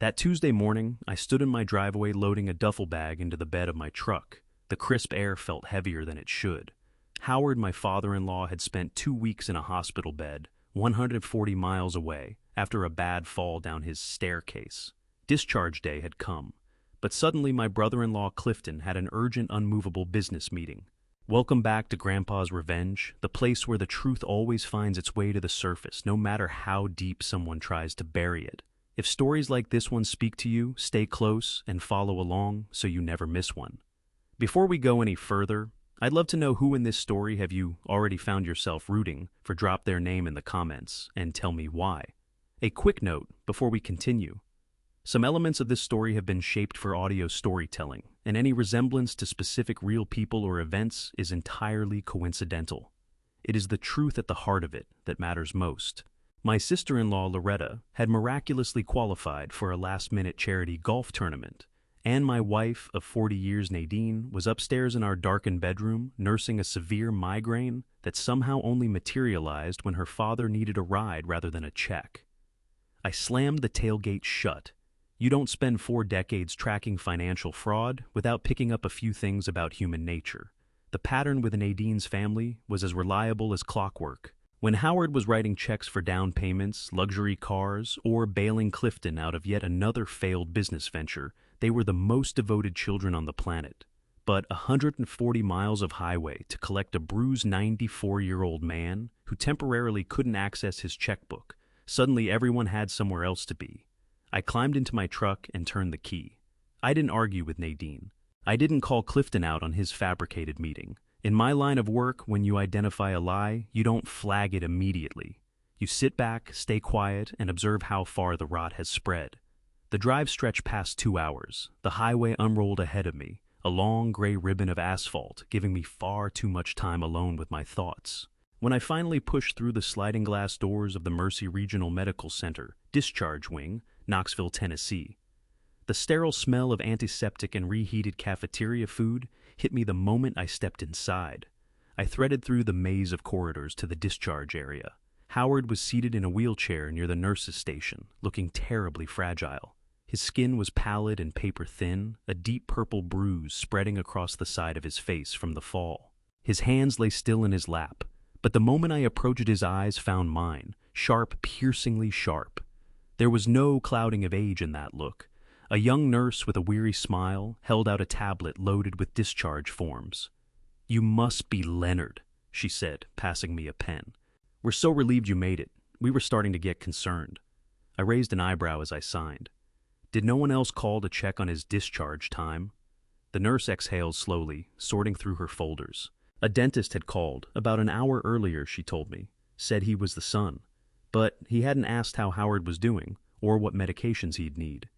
That Tuesday morning, I stood in my driveway loading a duffel bag into the bed of my truck. The crisp air felt heavier than it should. Howard, my father-in-law, had spent 2 weeks in a hospital bed, 140 miles away, after a bad fall down his staircase. Discharge day had come, but suddenly my brother-in-law Clifton had an urgent, unmovable business meeting. Welcome back to Grandpa's Revenge, the place where the truth always finds its way to the surface, no matter how deep someone tries to bury it. If stories like this one speak to you, stay close and follow along so you never miss one. Before we go any further, I'd love to know who in this story have you already found yourself rooting for. Drop their name in the comments and tell me why. A quick note before we continue. Some elements of this story have been shaped for audio storytelling, and any resemblance to specific real people or events is entirely coincidental. It is the truth at the heart of it that matters most. My sister-in-law Loretta had miraculously qualified for a last-minute charity golf tournament, and my wife of 40 years, Nadine, was upstairs in our darkened bedroom nursing a severe migraine that somehow only materialized when her father needed a ride rather than a check. I slammed the tailgate shut. You don't spend 4 decades tracking financial fraud without picking up a few things about human nature. The pattern with Nadine's family was as reliable as clockwork. When Howard was writing checks for down payments, luxury cars, or bailing Clifton out of yet another failed business venture, they were the most devoted children on the planet. But 140 miles of highway to collect a bruised 94-year-old man who temporarily couldn't access his checkbook. Suddenly everyone had somewhere else to be. I climbed into my truck and turned the key. I didn't argue with Nadine. I didn't call Clifton out on his fabricated meeting. In my line of work, when you identify a lie, you don't flag it immediately. You sit back, stay quiet, and observe how far the rot has spread. The drive stretched past 2 hours. The highway unrolled ahead of me, a long gray ribbon of asphalt, giving me far too much time alone with my thoughts. When I finally pushed through the sliding glass doors of the Mercy Regional Medical Center, Discharge Wing, Knoxville, Tennessee, the sterile smell of antiseptic and reheated cafeteria food hit me the moment I stepped inside. I threaded through the maze of corridors to the discharge area. Howard was seated in a wheelchair near the nurse's station, looking terribly fragile. His skin was pallid and paper-thin, a deep purple bruise spreading across the side of his face from the fall. His hands lay still in his lap, but the moment I approached, his eyes found mine, sharp, piercingly sharp. There was no clouding of age in that look. A young nurse with a weary smile held out a tablet loaded with discharge forms. "You must be Leonard," she said, passing me a pen. "We're so relieved you made it. We were starting to get concerned." I raised an eyebrow as I signed. Did no one else call to check on his discharge time? The nurse exhaled slowly, sorting through her folders. A dentist had called about an hour earlier, she told me, said he was the son. But he hadn't asked how Howard was doing, or what medications he'd need.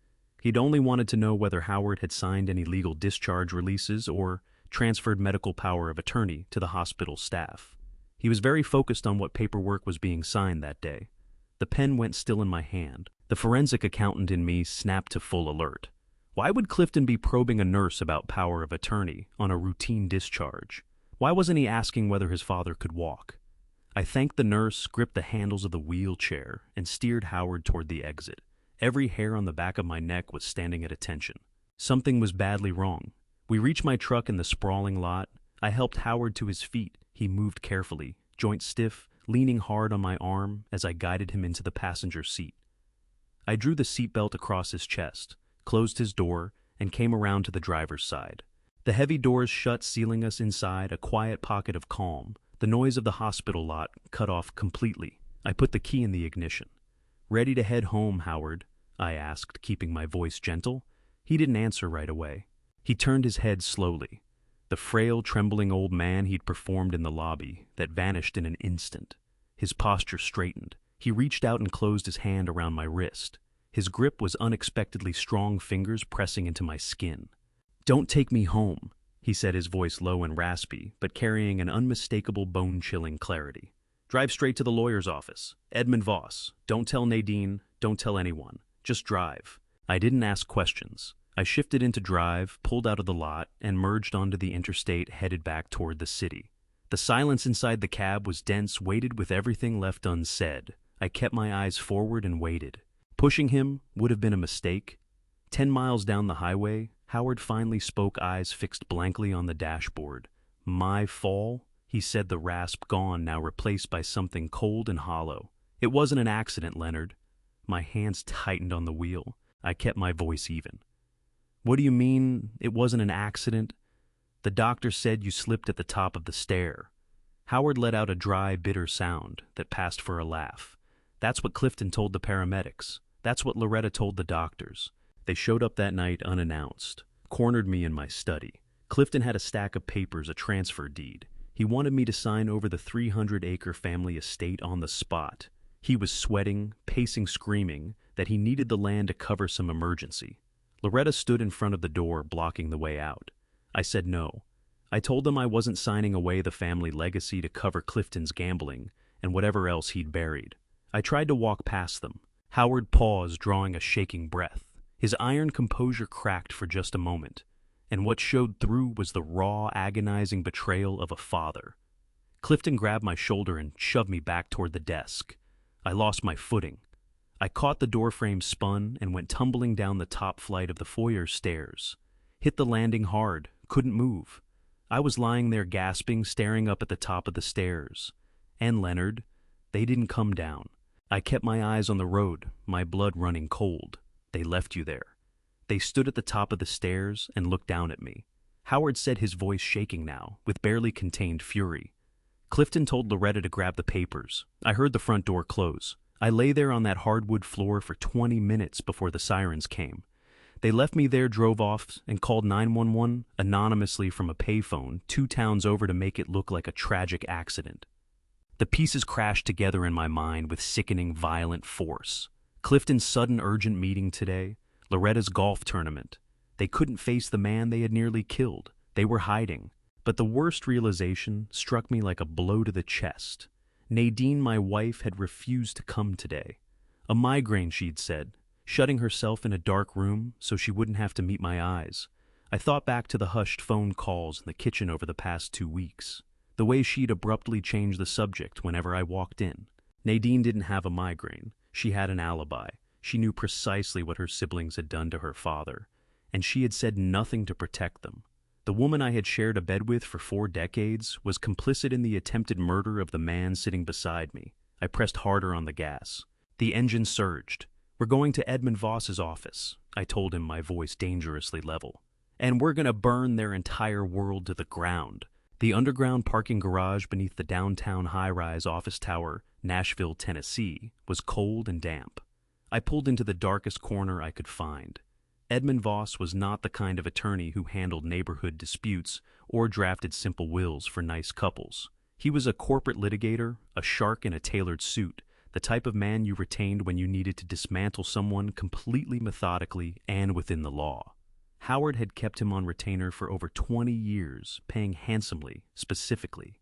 He'd only wanted to know whether Howard had signed any legal discharge releases or transferred medical power of attorney to the hospital staff. He was very focused on what paperwork was being signed that day. The pen went still in my hand. The forensic accountant in me snapped to full alert. Why would Clifton be probing a nurse about power of attorney on a routine discharge? Why wasn't he asking whether his father could walk? I thanked the nurse, gripped the handles of the wheelchair, and steered Howard toward the exit. Every hair on the back of my neck was standing at attention. Something was badly wrong. We reached my truck in the sprawling lot. I helped Howard to his feet. He moved carefully, joints stiff, leaning hard on my arm as I guided him into the passenger seat. I drew the seatbelt across his chest, closed his door, and came around to the driver's side. The heavy doors shut, sealing us inside, a quiet pocket of calm. The noise of the hospital lot cut off completely. I put the key in the ignition. "Ready to head home, Howard?" I asked, keeping my voice gentle. He didn't answer right away. He turned his head slowly. The frail, trembling old man he'd performed in the lobby that vanished in an instant. His posture straightened. He reached out and closed his hand around my wrist. His grip was unexpectedly strong, fingers pressing into my skin. "Don't take me home," he said, his voice low and raspy, but carrying an unmistakable bone-chilling clarity. "Drive straight to the lawyer's office. Edmund Voss. Don't tell Nadine. Don't tell anyone. Just drive." I didn't ask questions. I shifted into drive, pulled out of the lot, and merged onto the interstate headed back toward the city. The silence inside the cab was dense, weighted with everything left unsaid. I kept my eyes forward and waited. Pushing him would have been a mistake. 10 miles down the highway, Howard finally spoke, eyes fixed blankly on the dashboard. My fall? He said, the rasp gone, now replaced by something cold and hollow. It wasn't an accident, Leonard. My hands tightened on the wheel. I kept my voice even. What do you mean, it wasn't an accident? The doctor said you slipped at the top of the stair. Howard let out a dry, bitter sound that passed for a laugh. That's what Clifton told the paramedics. That's what Loretta told the doctors. They showed up that night unannounced, cornered me in my study. Clifton had a stack of papers, a transfer deed. He wanted me to sign over the 300-acre family estate on the spot. He was sweating, pacing, screaming that he needed the land to cover some emergency. Loretta stood in front of the door, blocking the way out. I said no. I told them I wasn't signing away the family legacy to cover Clifton's gambling and whatever else he'd buried. I tried to walk past them. Howard paused, drawing a shaking breath. His iron composure cracked for just a moment, and what showed through was the raw, agonizing betrayal of a father. Clifton grabbed my shoulder and shoved me back toward the desk. I lost my footing. I caught the doorframe, spun, and went tumbling down the top flight of the foyer stairs. Hit the landing hard, couldn't move. I was lying there gasping, staring up at the top of the stairs. And Leonard, they didn't come down. I kept my eyes on the road, my blood running cold. They left you there. They stood at the top of the stairs and looked down at me. Howard said, his voice shaking now, with barely contained fury. Clifton told Loretta to grab the papers. I heard the front door close. I lay there on that hardwood floor for 20 minutes before the sirens came. They left me there, drove off, and called 911 anonymously from a payphone 2 towns over to make it look like a tragic accident. The pieces crashed together in my mind with sickening, violent force. Clifton's sudden urgent meeting today, Loretta's golf tournament. They couldn't face the man they had nearly killed. They were hiding. But the worst realization struck me like a blow to the chest. Nadine, my wife, had refused to come today. A migraine, she'd said, shutting herself in a dark room so she wouldn't have to meet my eyes. I thought back to the hushed phone calls in the kitchen over the past 2 weeks. The way she'd abruptly changed the subject whenever I walked in. Nadine didn't have a migraine. She had an alibi. She knew precisely what her siblings had done to her father, and she had said nothing to protect them. The woman I had shared a bed with for 4 decades was complicit in the attempted murder of the man sitting beside me. I pressed harder on the gas. The engine surged. We're going to Edmund Voss's office, I told him, my voice dangerously level. And we're going to burn their entire world to the ground. The underground parking garage beneath the downtown high-rise office tower, Nashville, Tennessee, was cold and damp. I pulled into the darkest corner I could find. Edmund Voss was not the kind of attorney who handled neighborhood disputes or drafted simple wills for nice couples. He was a corporate litigator, a shark in a tailored suit, the type of man you retained when you needed to dismantle someone completely methodically and within the law. Howard had kept him on retainer for over 20 years, paying handsomely, specifically,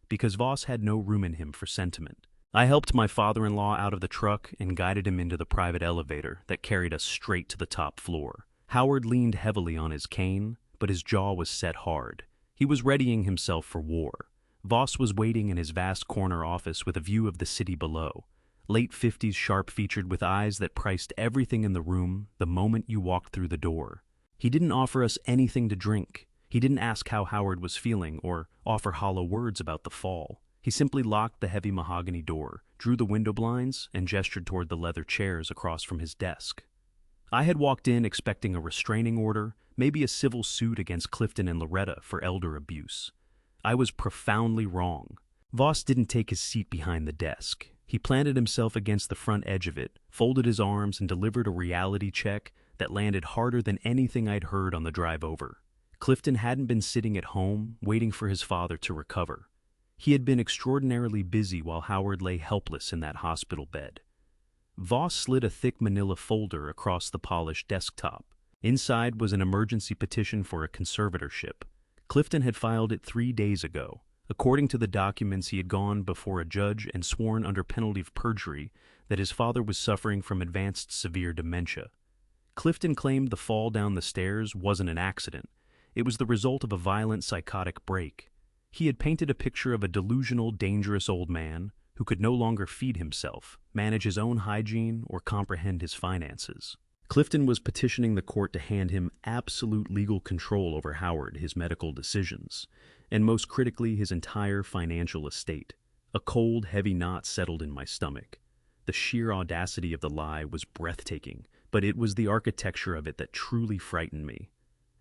because Voss had no room in him for sentiment. I helped my father-in-law out of the truck and guided him into the private elevator that carried us straight to the top floor. Howard leaned heavily on his cane, but his jaw was set hard. He was readying himself for war. Voss was waiting in his vast corner office with a view of the city below. Late 50s, sharp-featured, with eyes that priced everything in the room the moment you walked through the door. He didn't offer us anything to drink. He didn't ask how Howard was feeling or offer hollow words about the fall. He simply locked the heavy mahogany door, drew the window blinds, and gestured toward the leather chairs across from his desk. I had walked in expecting a restraining order, maybe a civil suit against Clifton and Loretta for elder abuse. I was profoundly wrong. Voss didn't take his seat behind the desk. He planted himself against the front edge of it, folded his arms, and delivered a reality check that landed harder than anything I'd heard on the drive over. Clifton hadn't been sitting at home, waiting for his father to recover. He had been extraordinarily busy while Howard lay helpless in that hospital bed. Voss slid a thick manila folder across the polished desktop. Inside was an emergency petition for a conservatorship. Clifton had filed it 3 days ago. According to the documents, he had gone before a judge and sworn under penalty of perjury that his father was suffering from advanced severe dementia. Clifton claimed the fall down the stairs wasn't an accident. It was the result of a violent psychotic break. He had painted a picture of a delusional, dangerous old man who could no longer feed himself, manage his own hygiene, or comprehend his finances. Clifton was petitioning the court to hand him absolute legal control over Howard, his medical decisions, and most critically, his entire financial estate. A cold, heavy knot settled in my stomach. The sheer audacity of the lie was breathtaking, but it was the architecture of it that truly frightened me.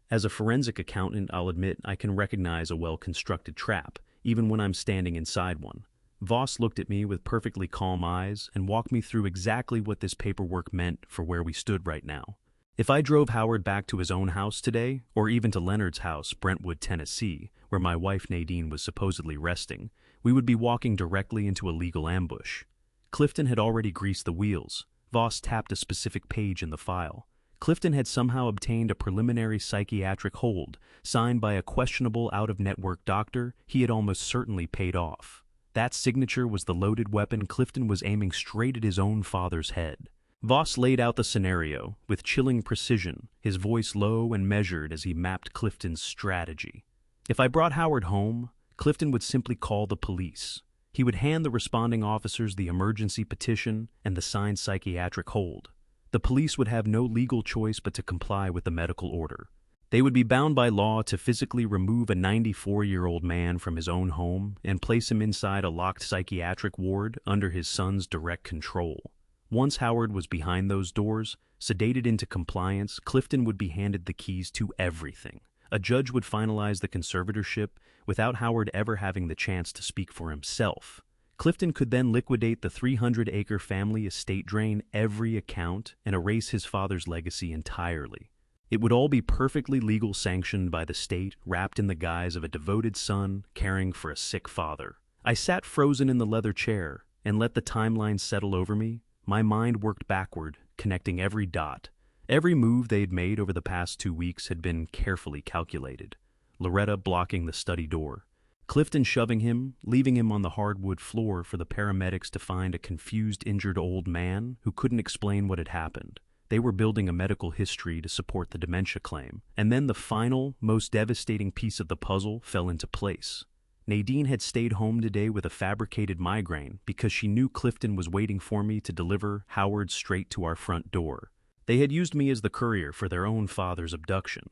As a forensic accountant, I'll admit I can recognize a well-constructed trap, even when I'm standing inside one. Voss looked at me with perfectly calm eyes and walked me through exactly what this paperwork meant for where we stood right now. If I drove Howard back to his own house today, or even to Leonard's house, Brentwood, Tennessee, where my wife Nadine was supposedly resting, we would be walking directly into a legal ambush. Clifton had already greased the wheels. Voss tapped a specific page in the file. Clifton had somehow obtained a preliminary psychiatric hold, signed by a questionable out-of-network doctor he had almost certainly paid off. That signature was the loaded weapon Clifton was aiming straight at his own father's head. Voss laid out the scenario with chilling precision, his voice low and measured as he mapped Clifton's strategy. If I brought Howard home, Clifton would simply call the police. He would hand the responding officers the emergency petition and the signed psychiatric hold. The police would have no legal choice but to comply with the medical order. They would be bound by law to physically remove a 94-year-old man from his own home and place him inside a locked psychiatric ward under his son's direct control. Once Howard was behind those doors, sedated into compliance, Clifton would be handed the keys to everything. A judge would finalize the conservatorship without Howard ever having the chance to speak for himself. Clifton could then liquidate the 300-acre family estate, drain every account, and erase his father's legacy entirely. It would all be perfectly legal, sanctioned by the state, wrapped in the guise of a devoted son caring for a sick father. I sat frozen in the leather chair and let the timeline settle over me. My mind worked backward, connecting every dot. Every move they'd made over the past 2 weeks had been carefully calculated. Loretta blocking the study door. Clifton shoving him, leaving him on the hardwood floor for the paramedics to find a confused, injured old man who couldn't explain what had happened. They were building a medical history to support the dementia claim. And then the final, most devastating piece of the puzzle fell into place. Nadine had stayed home today with a fabricated migraine because she knew Clifton was waiting for me to deliver Howard straight to our front door. They had used me as the courier for their own father's abduction.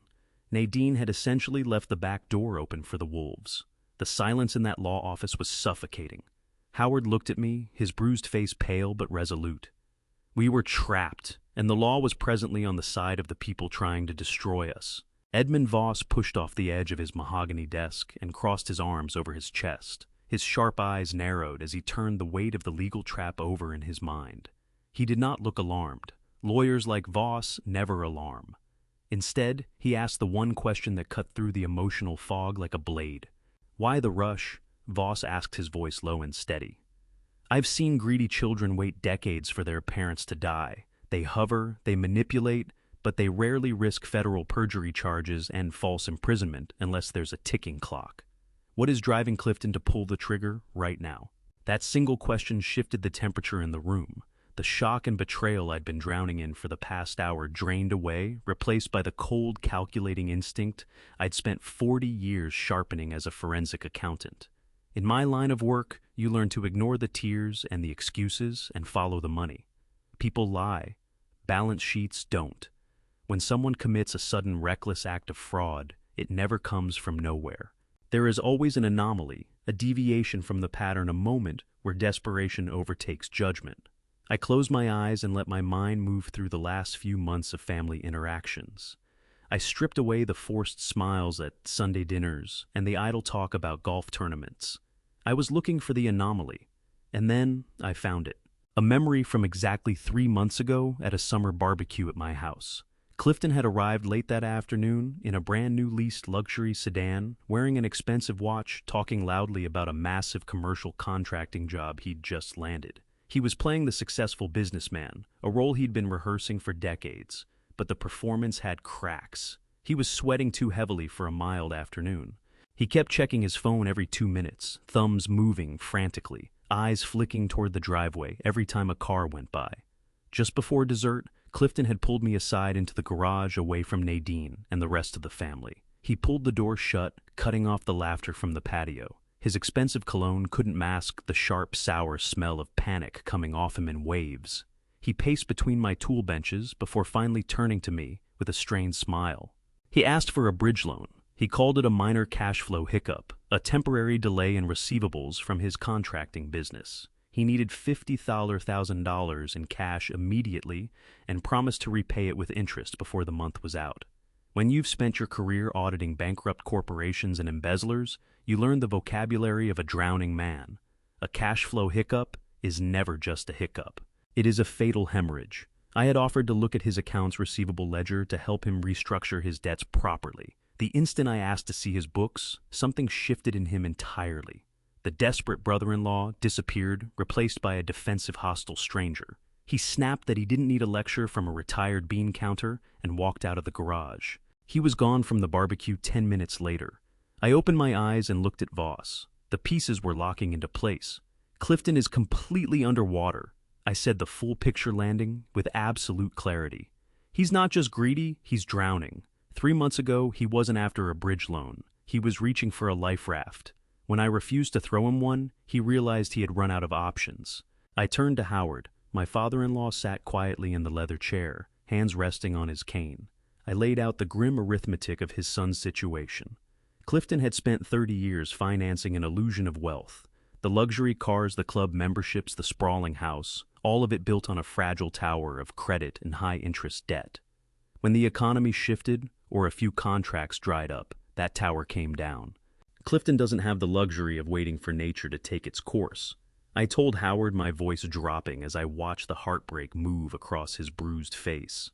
Nadine had essentially left the back door open for the wolves. The silence in that law office was suffocating. Howard looked at me, his bruised face pale but resolute. We were trapped, and the law was presently on the side of the people trying to destroy us. Edmund Voss pushed off the edge of his mahogany desk and crossed his arms over his chest. His sharp eyes narrowed as he turned the weight of the legal trap over in his mind. He did not look alarmed. Lawyers like Voss never alarm. Instead, he asked the one question that cut through the emotional fog like a blade. Why the rush? Voss asked, his voice low and steady. I've seen greedy children wait decades for their parents to die. They hover, they manipulate, but they rarely risk federal perjury charges and false imprisonment unless there's a ticking clock. What is driving Clifton to pull the trigger right now? That single question shifted the temperature in the room. The shock and betrayal I'd been drowning in for the past hour drained away, replaced by the cold, calculating instinct I'd spent 40 years sharpening as a forensic accountant. In my line of work, you learn to ignore the tears and the excuses and follow the money. People lie. Balance sheets don't. When someone commits a sudden reckless act of fraud, it never comes from nowhere. There is always an anomaly, a deviation from the pattern, a moment where desperation overtakes judgment. I closed my eyes and let my mind move through the last few months of family interactions. I stripped away the forced smiles at Sunday dinners and the idle talk about golf tournaments. I was looking for the anomaly, and then I found it. A memory from exactly 3 months ago at a summer barbecue at my house. Clifton had arrived late that afternoon in a brand new leased luxury sedan, wearing an expensive watch, talking loudly about a massive commercial contracting job he'd just landed. He was playing the successful businessman, a role he'd been rehearsing for decades, but the performance had cracks. He was sweating too heavily for a mild afternoon. He kept checking his phone every 2 minutes, thumbs moving frantically, eyes flicking toward the driveway every time a car went by. Just before dessert, Clifton had pulled me aside into the garage away from Nadine and the rest of the family. He pulled the door shut, cutting off the laughter from the patio. His expensive cologne couldn't mask the sharp, sour smell of panic coming off him in waves. He paced between my tool benches before finally turning to me with a strained smile. He asked for a bridge loan. He called it a minor cash flow hiccup, a temporary delay in receivables from his contracting business. He needed $50,000 in cash immediately and promised to repay it with interest before the month was out. When you've spent your career auditing bankrupt corporations and embezzlers, you learn the vocabulary of a drowning man. A cash flow hiccup is never just a hiccup. It is a fatal hemorrhage. I had offered to look at his accounts receivable ledger to help him restructure his debts properly. The instant I asked to see his books, something shifted in him entirely. The desperate brother-in-law disappeared, replaced by a defensive, hostile stranger. He snapped that he didn't need a lecture from a retired bean counter and walked out of the garage. He was gone from the barbecue 10 minutes later. I opened my eyes and looked at Voss. The pieces were locking into place. Clifton is completely underwater. I said the full picture landing with absolute clarity. He's not just greedy, he's drowning. 3 months ago, he wasn't after a bridge loan. He was reaching for a life raft. When I refused to throw him one, he realized he had run out of options. I turned to Howard. My father-in-law sat quietly in the leather chair, hands resting on his cane. I laid out the grim arithmetic of his son's situation. Clifton had spent 30 years financing an illusion of wealth. The luxury cars, the club memberships, the sprawling house, all of it built on a fragile tower of credit and high-interest debt. When the economy shifted, or a few contracts dried up, that tower came down. Clifton doesn't have the luxury of waiting for nature to take its course. I told Howard, my voice dropping as I watched the heartbreak move across his bruised face.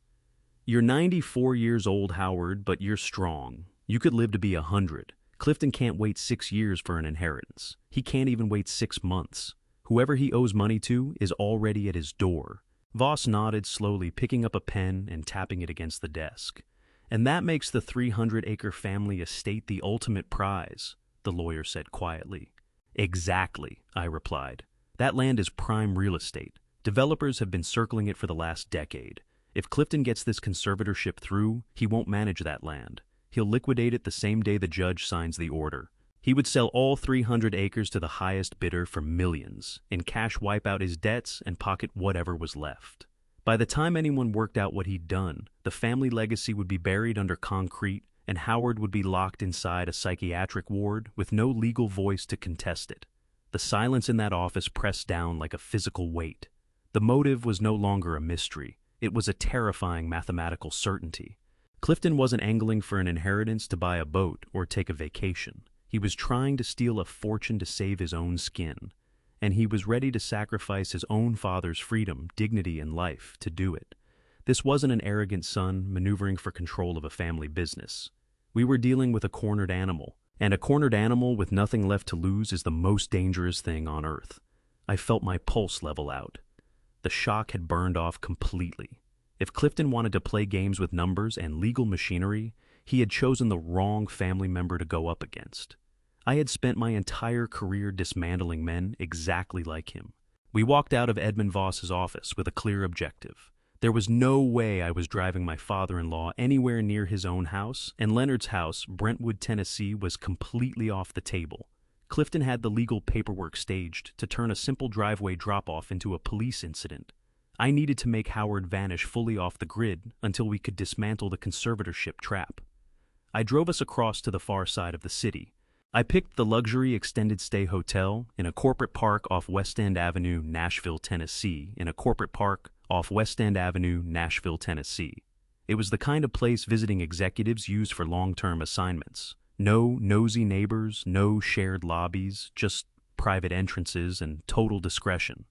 You're 94 years old, Howard, but you're strong. You could live to be 100. Clifton can't wait 6 years for an inheritance. He can't even wait 6 months. Whoever he owes money to is already at his door. Voss nodded slowly, picking up a pen and tapping it against the desk. And that makes the 300-acre family estate the ultimate prize, the lawyer said quietly. Exactly, I replied. That land is prime real estate. Developers have been circling it for the last decade. If Clifton gets this conservatorship through, he won't manage that land. He'll liquidate it the same day the judge signs the order. He would sell all 300 acres to the highest bidder for millions, in cash wipe out his debts and pocket whatever was left. By the time anyone worked out what he'd done, the family legacy would be buried under concrete, and Howard would be locked inside a psychiatric ward with no legal voice to contest it. The silence in that office pressed down like a physical weight. The motive was no longer a mystery. It was a terrifying mathematical certainty. Clifton wasn't angling for an inheritance to buy a boat or take a vacation. He was trying to steal a fortune to save his own skin, and he was ready to sacrifice his own father's freedom, dignity, and life to do it. This wasn't an arrogant son maneuvering for control of a family business. We were dealing with a cornered animal, and a cornered animal with nothing left to lose is the most dangerous thing on earth. I felt my pulse level out. The shock had burned off completely. If Clifton wanted to play games with numbers and legal machinery, he had chosen the wrong family member to go up against. I had spent my entire career dismantling men exactly like him. We walked out of Edmund Voss's office with a clear objective. There was no way I was driving my father-in-law anywhere near his own house, and Leonard's house, Brentwood, Tennessee, was completely off the table. Clifton had the legal paperwork staged to turn a simple driveway drop-off into a police incident. I needed to make Howard vanish fully off the grid until we could dismantle the conservatorship trap. I drove us across to the far side of the city. I picked the luxury extended stay hotel in a corporate park off West End Avenue, Nashville, Tennessee, It was the kind of place visiting executives use for long-term assignments. No nosy neighbors, no shared lobbies, just private entrances and total discretion.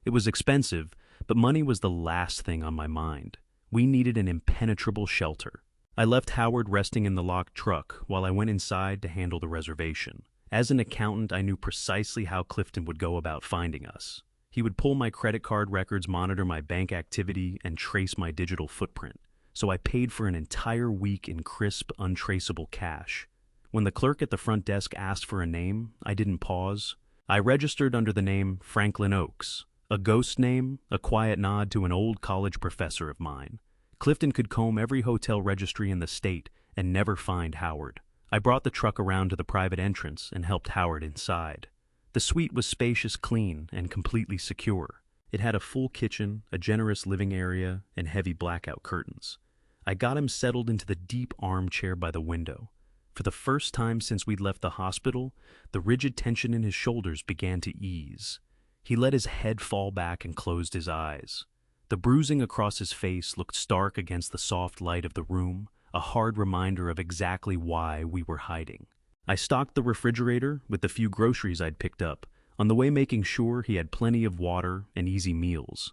It was expensive, but money was the last thing on my mind. We needed an impenetrable shelter. I left Howard resting in the locked truck while I went inside to handle the reservation. As an accountant, I knew precisely how Clifton would go about finding us. He would pull my credit card records, monitor my bank activity, and trace my digital footprint. So I paid for an entire week in crisp, untraceable cash. When the clerk at the front desk asked for a name, I didn't pause. I registered under the name Franklin Oakes. A ghost name, a quiet nod to an old college professor of mine. Clifton could comb every hotel registry in the state and never find Howard. I brought the truck around to the private entrance and helped Howard inside. The suite was spacious, clean, and completely secure. It had a full kitchen, a generous living area, and heavy blackout curtains. I got him settled into the deep armchair by the window. For the first time since we'd left the hospital, the rigid tension in his shoulders began to ease. He let his head fall back and closed his eyes. The bruising across his face looked stark against the soft light of the room, a hard reminder of exactly why we were hiding. I stocked the refrigerator with the few groceries I'd picked up, on the way making sure he had plenty of water and easy meals.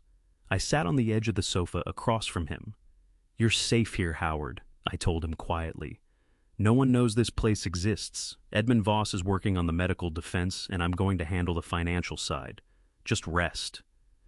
I sat on the edge of the sofa across from him. "You're safe here, Howard," I told him quietly. "No one knows this place exists. Edmund Voss is working on the medical defense, and I'm going to handle the financial side. Just rest."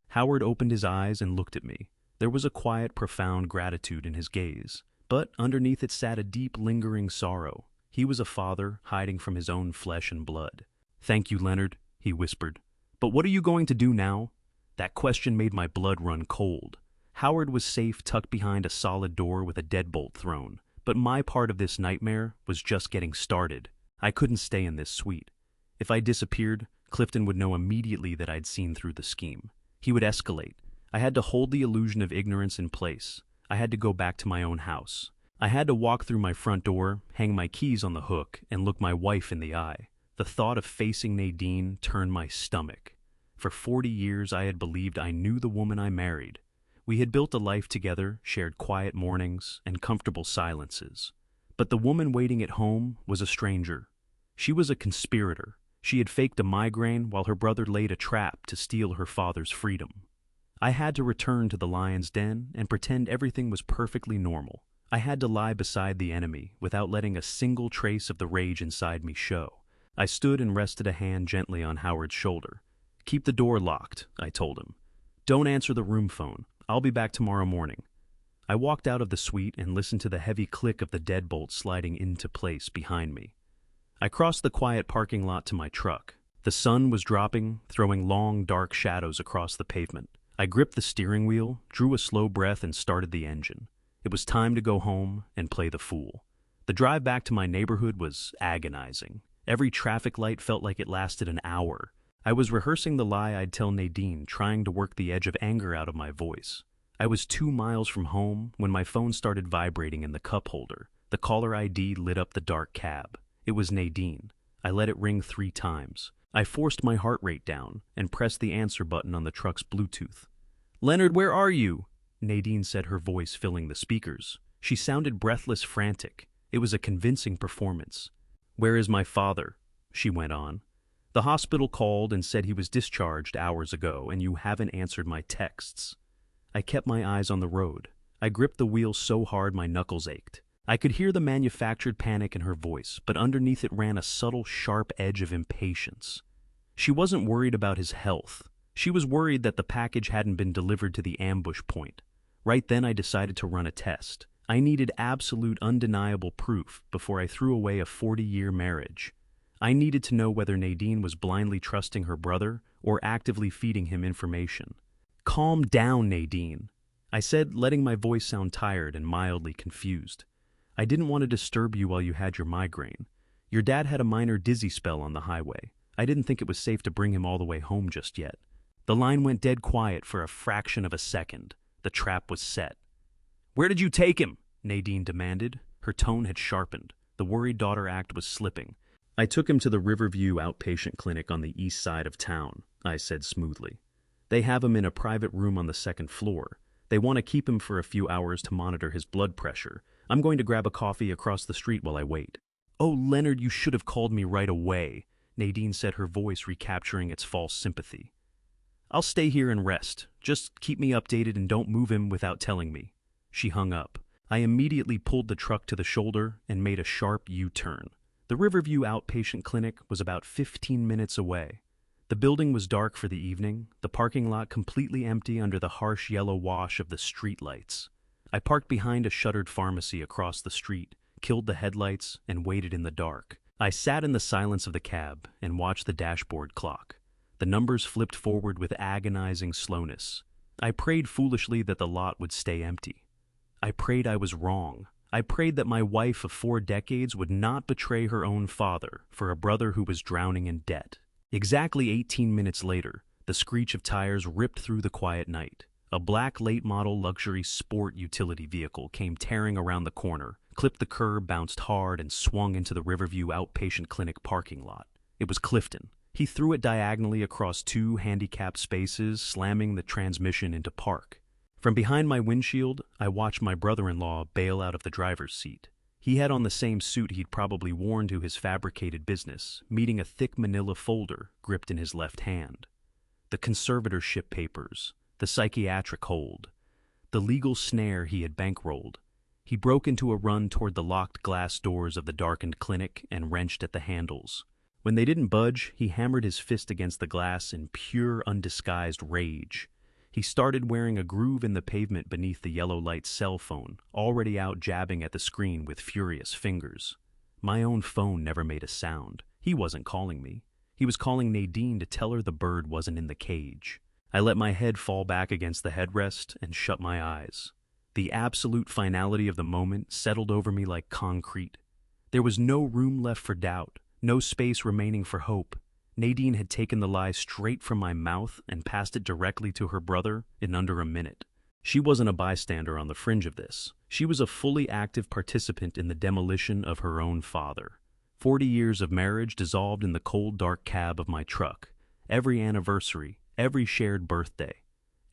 Howard opened his eyes and looked at me. There was a quiet, profound gratitude in his gaze, but underneath it sat a deep, lingering sorrow. He was a father, hiding from his own flesh and blood. "Thank you, Leonard," he whispered. "But what are you going to do now?" That question made my blood run cold. Howard was safe, tucked behind a solid door with a deadbolt thrown, but my part of this nightmare was just getting started. I couldn't stay in this suite. If I disappeared, Clifton would know immediately that I'd seen through the scheme. He would escalate. I had to hold the illusion of ignorance in place. I had to go back to my own house. I had to walk through my front door, hang my keys on the hook, and look my wife in the eye. The thought of facing Nadine turned my stomach. For 40 years I had believed I knew the woman I married. We had built a life together, shared quiet mornings and comfortable silences. But the woman waiting at home was a stranger. She was a conspirator. She had faked a migraine while her brother laid a trap to steal her father's freedom. I had to return to the lion's den and pretend everything was perfectly normal. I had to lie beside the enemy without letting a single trace of the rage inside me show. I stood and rested a hand gently on Howard's shoulder. "Keep the door locked," I told him. "Don't answer the room phone. I'll be back tomorrow morning." I walked out of the suite and listened to the heavy click of the deadbolt sliding into place behind me. I crossed the quiet parking lot to my truck. The sun was dropping, throwing long, dark shadows across the pavement. I gripped the steering wheel, drew a slow breath, and started the engine. It was time to go home and play the fool. The drive back to my neighborhood was agonizing. Every traffic light felt like it lasted an hour. I was rehearsing the lie I'd tell Nadine, trying to work the edge of anger out of my voice. I was 2 miles from home when my phone started vibrating in the cup holder. The caller ID lit up the dark cab. It was Nadine. I let it ring 3 times. I forced my heart rate down and pressed the answer button on the truck's Bluetooth. "Leonard, where are you?" Nadine said, her voice filling the speakers. She sounded breathless, frantic. It was a convincing performance. "Where is my father?" she went on. "The hospital called and said he was discharged hours ago, and you haven't answered my texts." I kept my eyes on the road. I gripped the wheel so hard my knuckles ached. I could hear the manufactured panic in her voice, but underneath it ran a subtle, sharp edge of impatience. She wasn't worried about his health. She was worried that the package hadn't been delivered to the ambush point. Right then I decided to run a test. I needed absolute, undeniable proof before I threw away a 40-year marriage. I needed to know whether Nadine was blindly trusting her brother or actively feeding him information. "Calm down, Nadine," I said, letting my voice sound tired and mildly confused. "I didn't want to disturb you while you had your migraine. Your dad had a minor dizzy spell on the highway. I didn't think it was safe to bring him all the way home just yet." The line went dead quiet for a fraction of a second. The trap was set. "Where did you take him?" Nadine demanded. Her tone had sharpened. The worried daughter act was slipping. "I took him to the Riverview outpatient clinic on the east side of town," I said smoothly. "They have him in a private room on the 2nd floor. They want to keep him for a few hours to monitor his blood pressure. I'm going to grab a coffee across the street while I wait." "Oh, Leonard, you should have called me right away," Nadine said, her voice recapturing its false sympathy. "I'll stay here and rest. Just keep me updated and don't move him without telling me." She hung up. I immediately pulled the truck to the shoulder and made a sharp U-turn. The Riverview outpatient clinic was about 15 minutes away. The building was dark for the evening, the parking lot completely empty under the harsh yellow wash of the streetlights. I parked behind a shuttered pharmacy across the street, killed the headlights, and waited in the dark. I sat in the silence of the cab and watched the dashboard clock. The numbers flipped forward with agonizing slowness. I prayed foolishly that the lot would stay empty. I prayed I was wrong. I prayed that my wife of 4 decades would not betray her own father for a brother who was drowning in debt. Exactly 18 minutes later, the screech of tires ripped through the quiet night. A black late-model luxury sport utility vehicle came tearing around the corner, clipped the curb, bounced hard, and swung into the Riverview Outpatient Clinic parking lot. It was Clifton. He threw it diagonally across 2 handicapped spaces, slamming the transmission into park. From behind my windshield, I watched my brother-in-law bail out of the driver's seat. He had on the same suit he'd probably worn to his fabricated business, meeting a thick manila folder gripped in his left hand. The conservatorship papers, the psychiatric hold, the legal snare he had bankrolled. He broke into a run toward the locked glass doors of the darkened clinic and wrenched at the handles. When they didn't budge, he hammered his fist against the glass in pure, undisguised rage. He started wearing a groove in the pavement beneath the yellow light cell phone, already out jabbing at the screen with furious fingers. My own phone never made a sound. He wasn't calling me. He was calling Nadine to tell her the bird wasn't in the cage. I let my head fall back against the headrest and shut my eyes. The absolute finality of the moment settled over me like concrete. There was no room left for doubt, no space remaining for hope. Nadine had taken the lie straight from my mouth and passed it directly to her brother in under a minute. She wasn't a bystander on the fringe of this. She was a fully active participant in the demolition of her own father. 40 years of marriage dissolved in the cold, dark cab of my truck. Every anniversary, every shared birthday,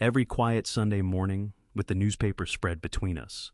every quiet Sunday morning with the newspaper spread between us.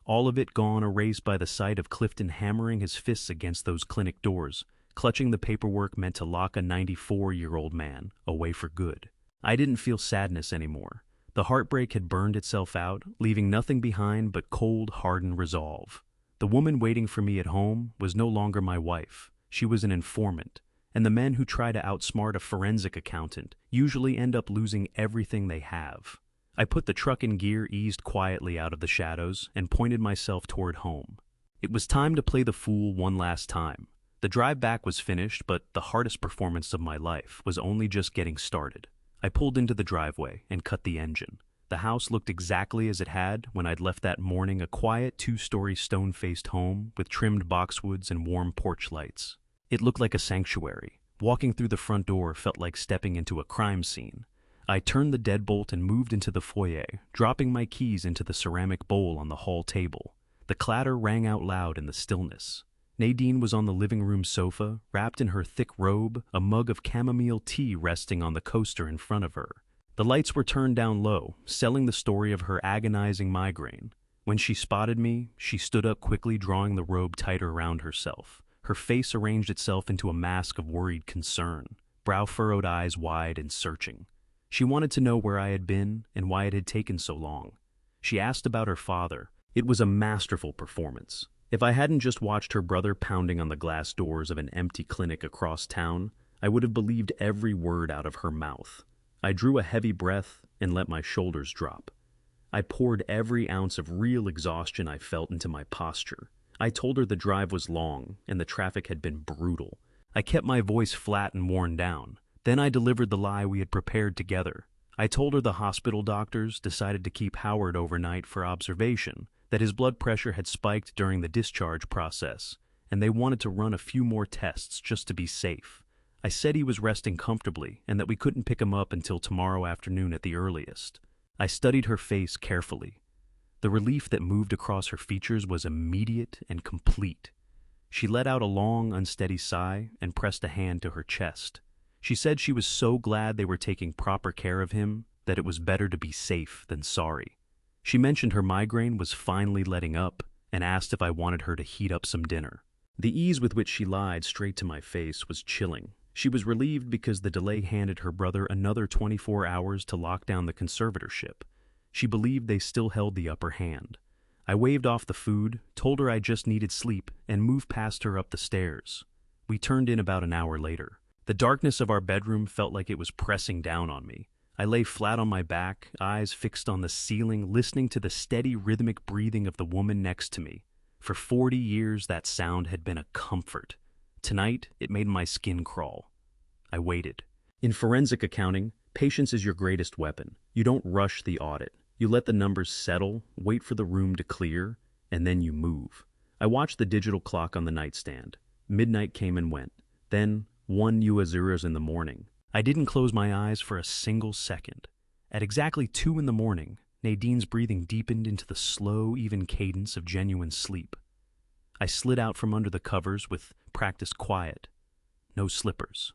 All of it gone, erased by the sight of Clifton hammering his fists against those clinic doors, clutching the paperwork meant to lock a 94-year-old man away for good. I didn't feel sadness anymore. The heartbreak had burned itself out, leaving nothing behind but cold, hardened resolve. The woman waiting for me at home was no longer my wife. She was an informant, and the men who try to outsmart a forensic accountant usually end up losing everything they have. I put the truck in gear, eased quietly out of the shadows, and pointed myself toward home. It was time to play the fool one last time. The drive back was finished, but the hardest performance of my life was only just getting started. I pulled into the driveway and cut the engine. The house looked exactly as it had when I'd left that morning, a quiet 2-story stone-faced home with trimmed boxwoods and warm porch lights. It looked like a sanctuary. Walking through the front door felt like stepping into a crime scene. I turned the deadbolt and moved into the foyer, dropping my keys into the ceramic bowl on the hall table. The clatter rang out loud in the stillness. Nadine was on the living room sofa, wrapped in her thick robe, a mug of chamomile tea resting on the coaster in front of her. The lights were turned down low, selling the story of her agonizing migraine. When she spotted me, she stood up quickly, drawing the robe tighter around herself. Her face arranged itself into a mask of worried concern, brow furrowed, eyes wide and searching. She wanted to know where I had been and why it had taken so long. She asked about her father. It was a masterful performance. If I hadn't just watched her brother pounding on the glass doors of an empty clinic across town, I would have believed every word out of her mouth. I drew a heavy breath and let my shoulders drop. I poured every ounce of real exhaustion I felt into my posture. I told her the drive was long and the traffic had been brutal. I kept my voice flat and worn down. Then I delivered the lie we had prepared together. I told her the hospital doctors decided to keep Howard overnight for observation, that his blood pressure had spiked during the discharge process, and they wanted to run a few more tests just to be safe. I said he was resting comfortably and that we couldn't pick him up until tomorrow afternoon at the earliest. I studied her face carefully. The relief that moved across her features was immediate and complete. She let out a long, unsteady sigh and pressed a hand to her chest. She said she was so glad they were taking proper care of him, that it was better to be safe than sorry. She mentioned her migraine was finally letting up and asked if I wanted her to heat up some dinner. The ease with which she lied straight to my face was chilling. She was relieved because the delay handed her brother another 24 hours to lock down the conservatorship. She believed they still held the upper hand. I waved off the food, told her I just needed sleep, and moved past her up the stairs. We turned in about an hour later. The darkness of our bedroom felt like it was pressing down on me. I lay flat on my back, eyes fixed on the ceiling, listening to the steady, rhythmic breathing of the woman next to me. For 40 years, that sound had been a comfort. Tonight, it made my skin crawl. I waited. In forensic accounting, patience is your greatest weapon. You don't rush the audit. You let the numbers settle, wait for the room to clear, and then you move. I watched the digital clock on the nightstand. Midnight came and went. Then, 1 UA in the morning. I didn't close my eyes for a single second. At exactly 2 in the morning, Nadine's breathing deepened into the slow, even cadence of genuine sleep. I slid out from under the covers with practiced quiet. No slippers.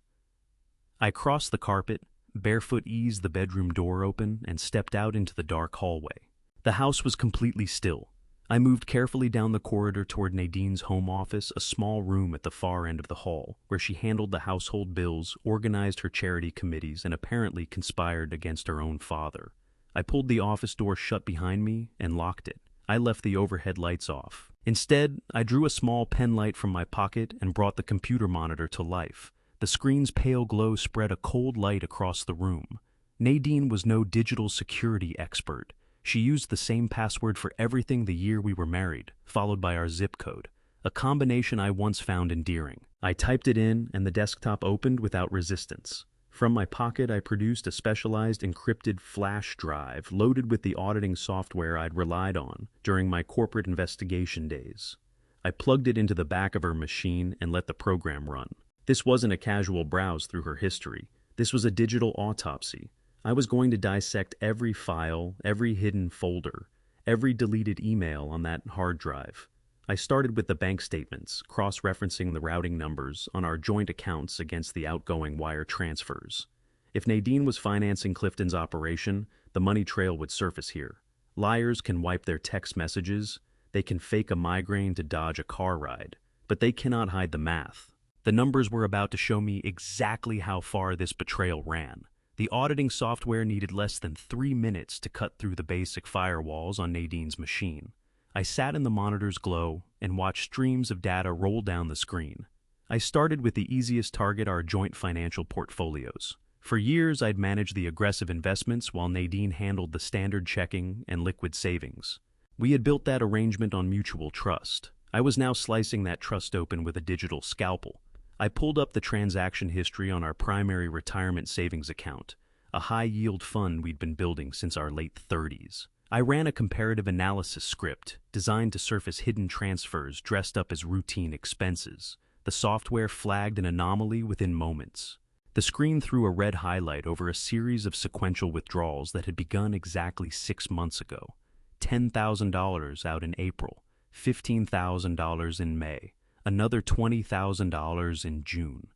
I crossed the carpet, barefoot eased the bedroom door open, and stepped out into the dark hallway. The house was completely still. I moved carefully down the corridor toward Nadine's home office, a small room at the far end of the hall, where she handled the household bills, organized her charity committees, and apparently conspired against her own father. I pulled the office door shut behind me and locked it. I left the overhead lights off. Instead, I drew a small pen light from my pocket and brought the computer monitor to life. The screen's pale glow spread a cold light across the room. Nadine was no digital security expert. She used the same password for everything the year we were married, followed by our zip code, a combination I once found endearing. I typed it in, and the desktop opened without resistance. From my pocket, I produced a specialized encrypted flash drive loaded with the auditing software I'd relied on during my corporate investigation days. I plugged it into the back of her machine and let the program run. This wasn't a casual browse through her history. This was a digital autopsy. I was going to dissect every file, every hidden folder, every deleted email on that hard drive. I started with the bank statements, cross-referencing the routing numbers on our joint accounts against the outgoing wire transfers. If Nadine was financing Clifton's operation, the money trail would surface here. Liars can wipe their text messages, they can fake a migraine to dodge a car ride, but they cannot hide the math. The numbers were about to show me exactly how far this betrayal ran. The auditing software needed less than 3 minutes to cut through the basic firewalls on Nadine's machine. I sat in the monitor's glow and watched streams of data roll down the screen. I started with the easiest target, our joint financial portfolios. For years, I'd managed the aggressive investments while Nadine handled the standard checking and liquid savings. We had built that arrangement on mutual trust. I was now slicing that trust open with a digital scalpel. I pulled up the transaction history on our primary retirement savings account, a high-yield fund we'd been building since our late 30s. I ran a comparative analysis script designed to surface hidden transfers dressed up as routine expenses. The software flagged an anomaly within moments. The screen threw a red highlight over a series of sequential withdrawals that had begun exactly 6 months ago. $10,000 out in April, $15,000 in May, another $20,000 in June.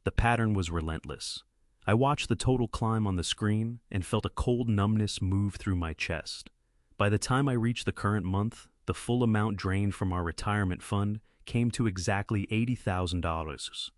The pattern was relentless. I watched the total climb on the screen and felt a cold numbness move through my chest. By the time I reached the current month, the full amount drained from our retirement fund came to exactly $80,000.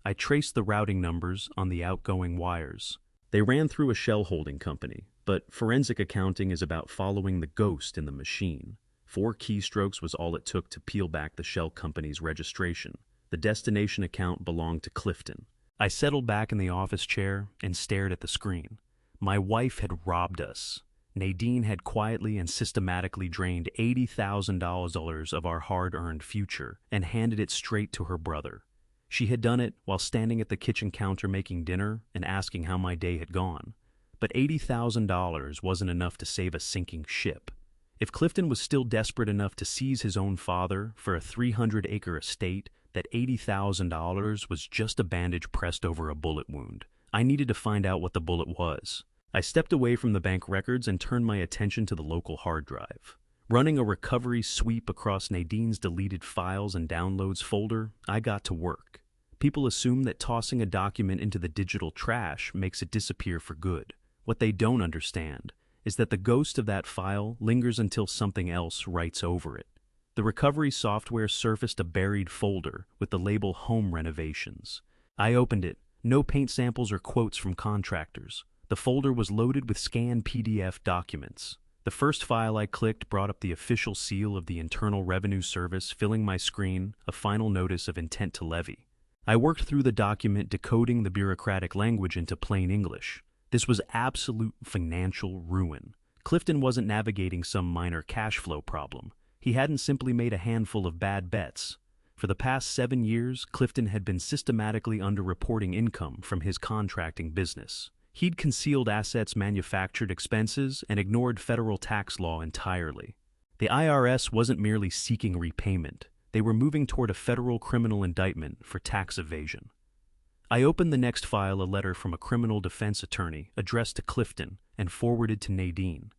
I traced the routing numbers on the outgoing wires. They ran through a shell holding company, but forensic accounting is about following the ghost in the machine. 4 keystrokes was all it took to peel back the shell company's registration. The destination account belonged to Clifton. I settled back in the office chair and stared at the screen. My wife had robbed us. Nadine had quietly and systematically drained $80,000 of our hard-earned future and handed it straight to her brother. She had done it while standing at the kitchen counter making dinner and asking how my day had gone. But $80,000 wasn't enough to save a sinking ship. If Clifton was still desperate enough to seize his own father for a 300-acre estate, that $80,000 was just a bandage pressed over a bullet wound. I needed to find out what the bullet was. I stepped away from the bank records and turned my attention to the local hard drive. Running a recovery sweep across Nadine's deleted files and downloads folder, I got to work. People assume that tossing a document into the digital trash makes it disappear for good. What they don't understand is that the ghost of that file lingers until something else writes over it. The recovery software surfaced a buried folder with the label Home Renovations. I opened it. No paint samples or quotes from contractors. The folder was loaded with scanned PDF documents. The first file I clicked brought up the official seal of the Internal Revenue Service, filling my screen a final notice of intent to levy. I worked through the document, decoding the bureaucratic language into plain English. This was absolute financial ruin. Clifton wasn't navigating some minor cash flow problem. He hadn't simply made a handful of bad bets. For the past 7 years, Clifton had been systematically underreporting income from his contracting business. He'd concealed assets, manufactured expenses, and ignored federal tax law entirely. The IRS wasn't merely seeking repayment. They were moving toward a federal criminal indictment for tax evasion. I opened the next file, a letter from a criminal defense attorney addressed to Clifton and forwarded to Nadine.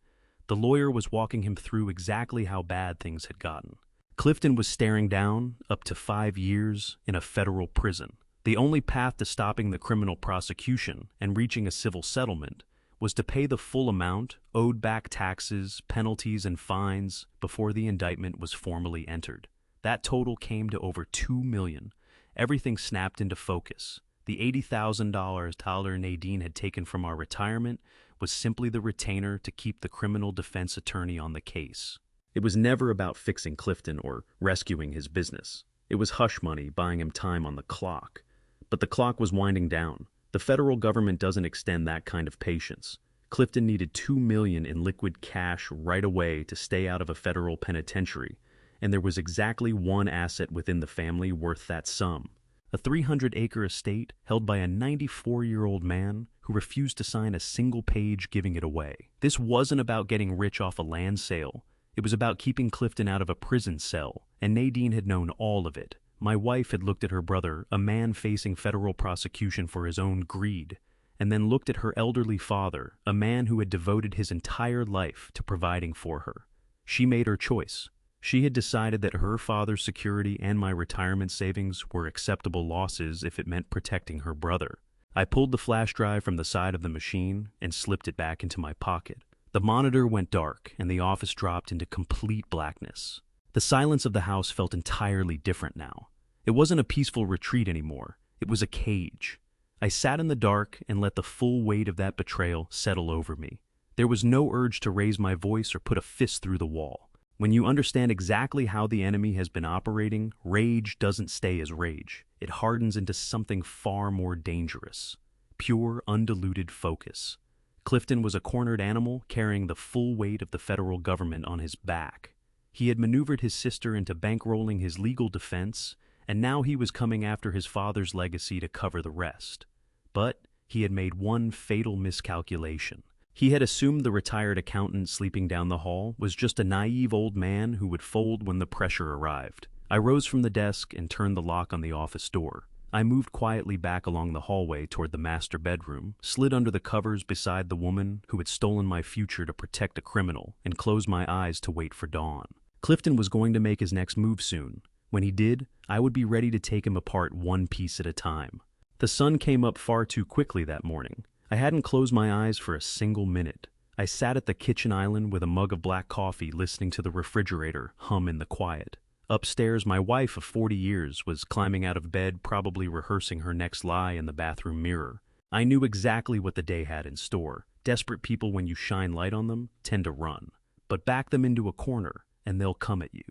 The lawyer was walking him through exactly how bad things had gotten. Clifton was staring down up to 5 years in a federal prison. The only path to stopping the criminal prosecution and reaching a civil settlement was to pay the full amount, owed back taxes, penalties, and fines before the indictment was formally entered. That total came to over $2 million. Everything snapped into focus. The $80,000 Nadine had taken from our retirement was simply the retainer to keep the criminal defense attorney on the case. It was never about fixing Clifton or rescuing his business. It was hush money buying him time on the clock. But the clock was winding down. The federal government doesn't extend that kind of patience. Clifton needed $2 million in liquid cash right away to stay out of a federal penitentiary, and there was exactly one asset within the family worth that sum. A 300-acre estate held by a 94-year-old man who refused to sign a single page giving it away. This wasn't about getting rich off a land sale. It was about keeping Clifton out of a prison cell, and Nadine had known all of it. My wife had looked at her brother, a man facing federal prosecution for his own greed, and then looked at her elderly father, a man who had devoted his entire life to providing for her. She made her choice. She had decided that her father's security and my retirement savings were acceptable losses if it meant protecting her brother. I pulled the flash drive from the side of the machine and slipped it back into my pocket. The monitor went dark and the office dropped into complete blackness. The silence of the house felt entirely different now. It wasn't a peaceful retreat anymore. It was a cage. I sat in the dark and let the full weight of that betrayal settle over me. There was no urge to raise my voice or put a fist through the wall. When you understand exactly how the enemy has been operating, rage doesn't stay as rage. It hardens into something far more dangerous. Pure, undiluted focus. Clifton was a cornered animal carrying the full weight of the federal government on his back. He had maneuvered his sister into bankrolling his legal defense, and now he was coming after his father's legacy to cover the rest. But he had made one fatal miscalculation. He had assumed the retired accountant sleeping down the hall was just a naive old man who would fold when the pressure arrived. I rose from the desk and turned the lock on the office door. I moved quietly back along the hallway toward the master bedroom, slid under the covers beside the woman who had stolen my future to protect a criminal, and closed my eyes to wait for dawn. Clifton was going to make his next move soon. When he did, I would be ready to take him apart one piece at a time. The sun came up far too quickly that morning. I hadn't closed my eyes for a single minute. I sat at the kitchen island with a mug of black coffee, listening to the refrigerator hum in the quiet. Upstairs, my wife of 40 years was climbing out of bed, probably rehearsing her next lie in the bathroom mirror. I knew exactly what the day had in store. Desperate people, when you shine light on them, tend to run. But back them into a corner, and they'll come at you.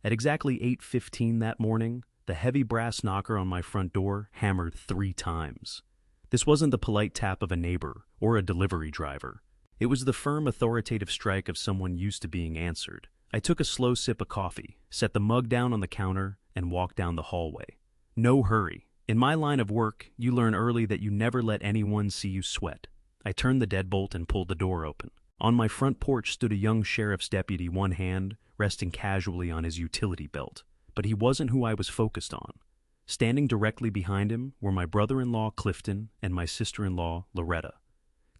At exactly 8:15 that morning, the heavy brass knocker on my front door hammered 3 times. This wasn't the polite tap of a neighbor or a delivery driver. It was the firm, authoritative strike of someone used to being answered. I took a slow sip of coffee, set the mug down on the counter, and walked down the hallway. No hurry. In my line of work, you learn early that you never let anyone see you sweat. I turned the deadbolt and pulled the door open. On my front porch stood a young sheriff's deputy, one hand resting casually on his utility belt. But he wasn't who I was focused on. Standing directly behind him were my brother-in-law, Clifton, and my sister-in-law, Loretta.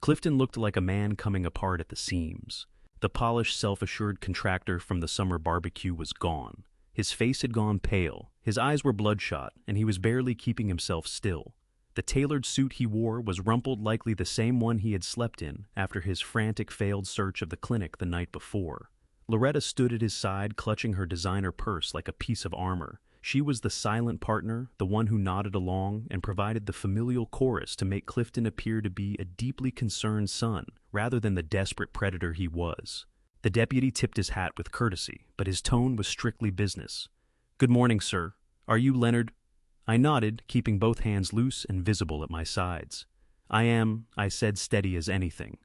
Clifton looked like a man coming apart at the seams. The polished, self-assured contractor from the summer barbecue was gone. His face had gone pale, his eyes were bloodshot, and he was barely keeping himself still. The tailored suit he wore was rumpled, likely the same one he had slept in after his frantic failed search of the clinic the night before. Loretta stood at his side, clutching her designer purse like a piece of armor. She was the silent partner, the one who nodded along and provided the familial chorus to make Clifton appear to be a deeply concerned son, rather than the desperate predator he was. The deputy tipped his hat with courtesy, but his tone was strictly business. "Good morning, sir. Are you Leonard?" I nodded, keeping both hands loose and visible at my sides. "I am," I said, steady as anything.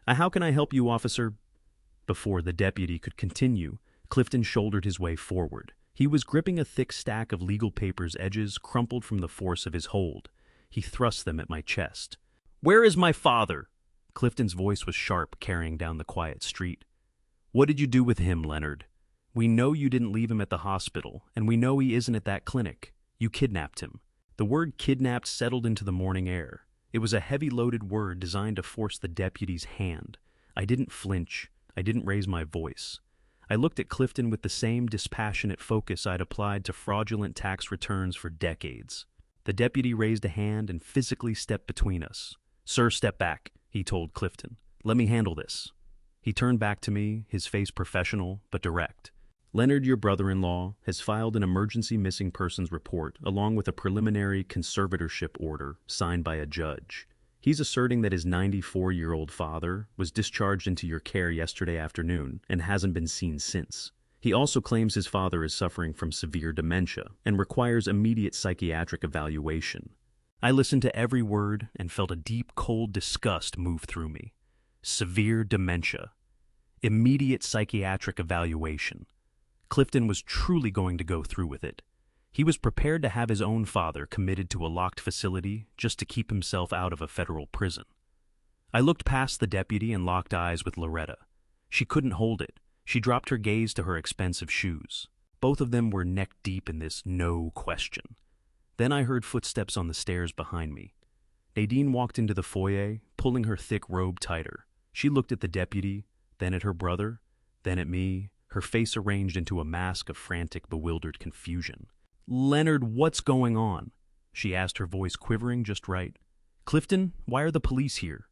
"How can I help you, officer?" Before the deputy could continue, Clifton shouldered his way forward. He was gripping a thick stack of legal papers, edges crumpled from the force of his hold. He thrust them at my chest. "Where is my father?" Clifton's voice was sharp, carrying down the quiet street. "What did you do with him, Leonard?" We know you didn't leave him at the hospital, and we know he isn't at that clinic. You kidnapped him." The word kidnapped settled into the morning air. It was a heavy-loaded word designed to force the deputy's hand. I didn't flinch. I didn't raise my voice. I looked at Clifton with the same dispassionate focus I'd applied to fraudulent tax returns for decades. The deputy raised a hand and physically stepped between us. "Sir, step back," he told Clifton. "Let me handle this." He turned back to me, his face professional but direct. "Leonard, your brother-in-law, has filed an emergency missing persons report along with a preliminary conservatorship order signed by a judge. He's asserting that his 94-year-old father was discharged into your care yesterday afternoon and hasn't been seen since. He also claims his father is suffering from severe dementia and requires immediate psychiatric evaluation." I listened to every word and felt a deep, cold disgust move through me. Severe dementia. Immediate psychiatric evaluation. Clifton was truly going to go through with it. He was prepared to have his own father committed to a locked facility just to keep himself out of a federal prison. I looked past the deputy and locked eyes with Loretta. She couldn't hold it. She dropped her gaze to her expensive shoes. Both of them were neck deep in this no question. Then I heard footsteps on the stairs behind me. Nadine walked into the foyer, pulling her thick robe tighter. She looked at the deputy, then at her brother, then at me, her face arranged into a mask of frantic, bewildered confusion. "Leonard, what's going on?" she asked, her voice quivering just right. "Clifton, why are the police here?"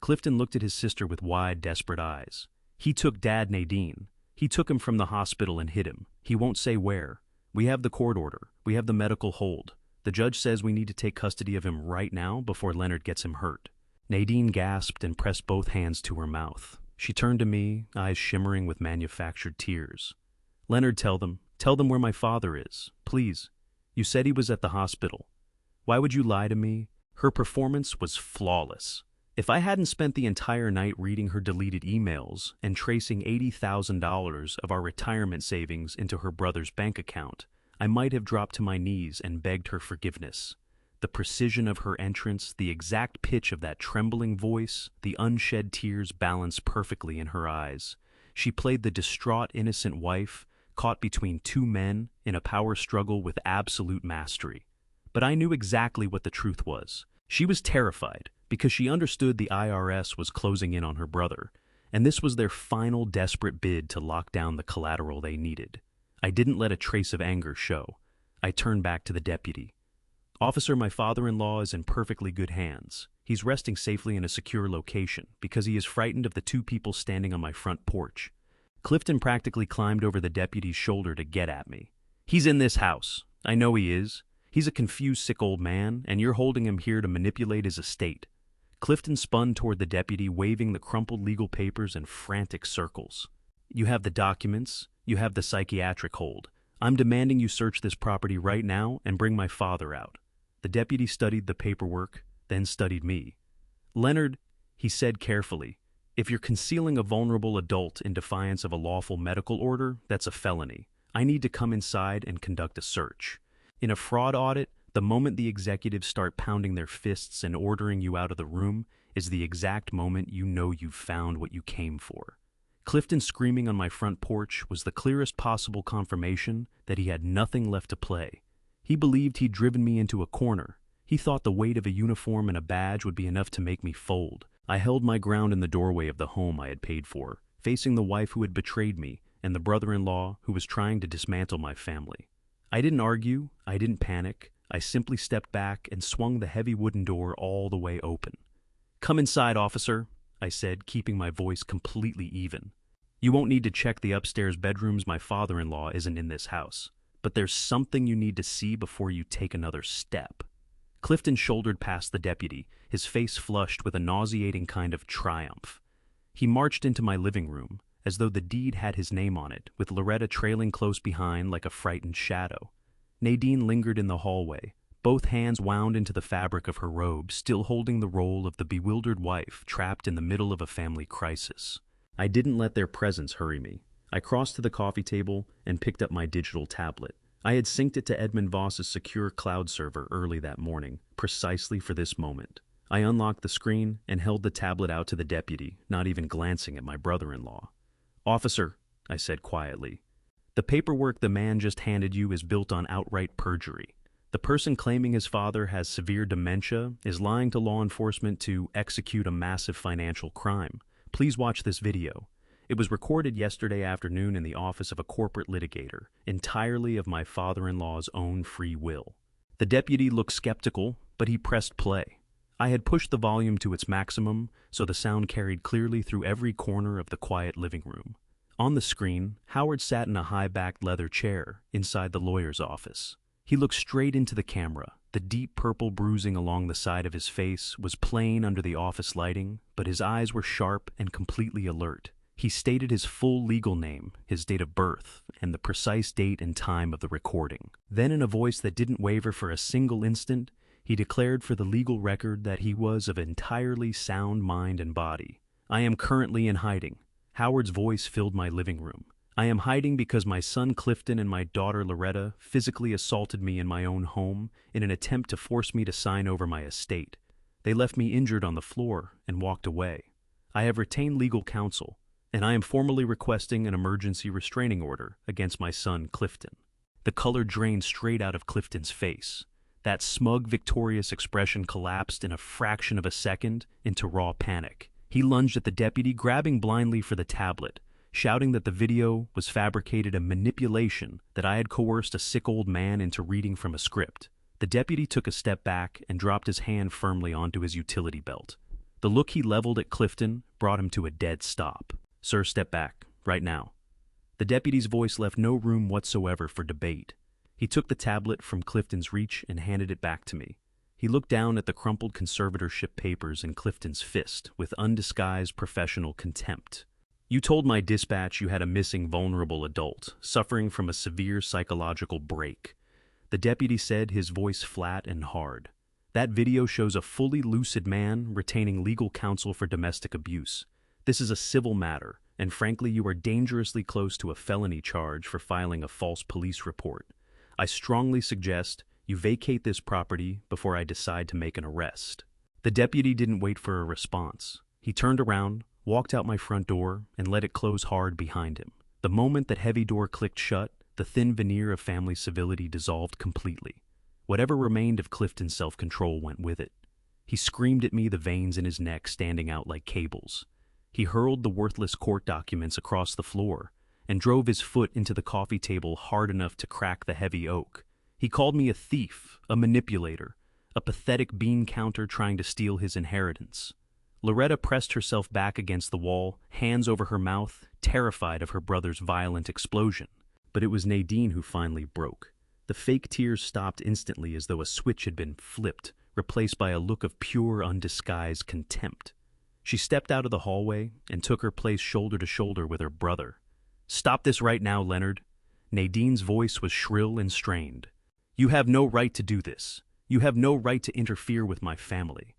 Clifton looked at his sister with wide, desperate eyes. "He took Dad, Nadine. He took him from the hospital and hid him. He won't say where. We have the court order. We have the medical hold. The judge says we need to take custody of him right now before Leonard gets him hurt." Nadine gasped and pressed both hands to her mouth. She turned to me, eyes shimmering with manufactured tears. "Leonard, tell them where my father is. Please. You said he was at the hospital. Why would you lie to me?" Her performance was flawless. If I hadn't spent the entire night reading her deleted emails and tracing $80,000 of our retirement savings into her brother's bank account, I might have dropped to my knees and begged her forgiveness. The precision of her entrance, the exact pitch of that trembling voice, the unshed tears balanced perfectly in her eyes. She played the distraught, innocent wife, caught between two men in a power struggle with absolute mastery. But I knew exactly what the truth was. She was terrified because she understood the IRS was closing in on her brother, and this was their final desperate bid to lock down the collateral they needed. I didn't let a trace of anger show. I turned back to the deputy. "Officer, my father-in-law is in perfectly good hands. He's resting safely in a secure location because he is frightened of the two people standing on my front porch." Clifton practically climbed over the deputy's shoulder to get at me. "He's in this house. I know he is. He's a confused, sick old man, and you're holding him here to manipulate his estate." Clifton spun toward the deputy, waving the crumpled legal papers in frantic circles. "You have the documents. You have the psychiatric hold. I'm demanding you search this property right now and bring my father out." The deputy studied the paperwork, then studied me. "Leonard," he said carefully, "if you're concealing a vulnerable adult in defiance of a lawful medical order, that's a felony. I need to come inside and conduct a search. In a fraud audit, the moment the executives start pounding their fists and ordering you out of the room is the exact moment you know you've found what you came for." Clifton screaming on my front porch was the clearest possible confirmation that he had nothing left to play. He believed he'd driven me into a corner. He thought the weight of a uniform and a badge would be enough to make me fold. I held my ground in the doorway of the home I had paid for, facing the wife who had betrayed me and the brother-in-law who was trying to dismantle my family. I didn't argue, I didn't panic. I simply stepped back and swung the heavy wooden door all the way open. "Come inside, officer," I said, keeping my voice completely even. "You won't need to check the upstairs bedrooms. My father-in-law isn't in this house. But there's something you need to see before you take another step." Clifton shouldered past the deputy, his face flushed with a nauseating kind of triumph. He marched into my living room, as though the deed had his name on it, with Loretta trailing close behind like a frightened shadow. Nadine lingered in the hallway, both hands wound into the fabric of her robe, still holding the role of the bewildered wife trapped in the middle of a family crisis. I didn't let their presence hurry me. I crossed to the coffee table and picked up my digital tablet. I had synced it to Edmund Voss's secure cloud server early that morning, precisely for this moment. I unlocked the screen and held the tablet out to the deputy, not even glancing at my brother-in-law. "Officer," I said quietly, The paperwork the man just handed you is built on outright perjury. The person claiming his father has severe dementia is lying to law enforcement to execute a massive financial crime. Please watch this video. It was recorded yesterday afternoon in the office of a corporate litigator, entirely of my father-in-law's own free will. The deputy looked skeptical, but he pressed play. I had pushed the volume to its maximum, so the sound carried clearly through every corner of the quiet living room. On the screen, Howard sat in a high-backed leather chair inside the lawyer's office. He looked straight into the camera. The deep purple bruising along the side of his face was plain under the office lighting, but his eyes were sharp and completely alert. He stated his full legal name, his date of birth, and the precise date and time of the recording. Then, in a voice that didn't waver for a single instant, he declared for the legal record that he was of entirely sound mind and body. "I am currently in hiding." Howard's voice filled my living room. "I am hiding because my son Clifton and my daughter Loretta physically assaulted me in my own home in an attempt to force me to sign over my estate. They left me injured on the floor and walked away. I have retained legal counsel, and I am formally requesting an emergency restraining order against my son Clifton." The color drained straight out of Clifton's face. That smug, victorious expression collapsed in a fraction of a second into raw panic. He lunged at the deputy, grabbing blindly for the tablet, shouting that the video was fabricated, a manipulation, that I had coerced a sick old man into reading from a script. The deputy took a step back and dropped his hand firmly onto his utility belt. The look he leveled at Clifton brought him to a dead stop. "Sir, step back, right now." The deputy's voice left no room whatsoever for debate. He took the tablet from Clifton's reach and handed it back to me. He looked down at the crumpled conservatorship papers in Clifton's fist with undisguised professional contempt. "You told my dispatch you had a missing vulnerable adult, suffering from a severe psychological break." The deputy said, his voice flat and hard. "That video shows a fully lucid man retaining legal counsel for domestic abuse. This is a civil matter, and frankly you are dangerously close to a felony charge for filing a false police report. I strongly suggest you vacate this property before I decide to make an arrest." The deputy didn't wait for a response. He turned around, walked out my front door, and let it close hard behind him. The moment that heavy door clicked shut, the thin veneer of family civility dissolved completely. Whatever remained of Clifton's self-control went with it. He screamed at me, the veins in his neck standing out like cables. He hurled the worthless court documents across the floor and drove his foot into the coffee table hard enough to crack the heavy oak. He called me a thief, a manipulator, a pathetic bean counter trying to steal his inheritance. Loretta pressed herself back against the wall, hands over her mouth, terrified of her brother's violent explosion. But it was Nadine who finally broke. The fake tears stopped instantly as though a switch had been flipped, replaced by a look of pure, undisguised contempt. She stepped out of the hallway and took her place shoulder to shoulder with her brother. "Stop this right now, Leonard." Nadine's voice was shrill and strained. "You have no right to do this. You have no right to interfere with my family."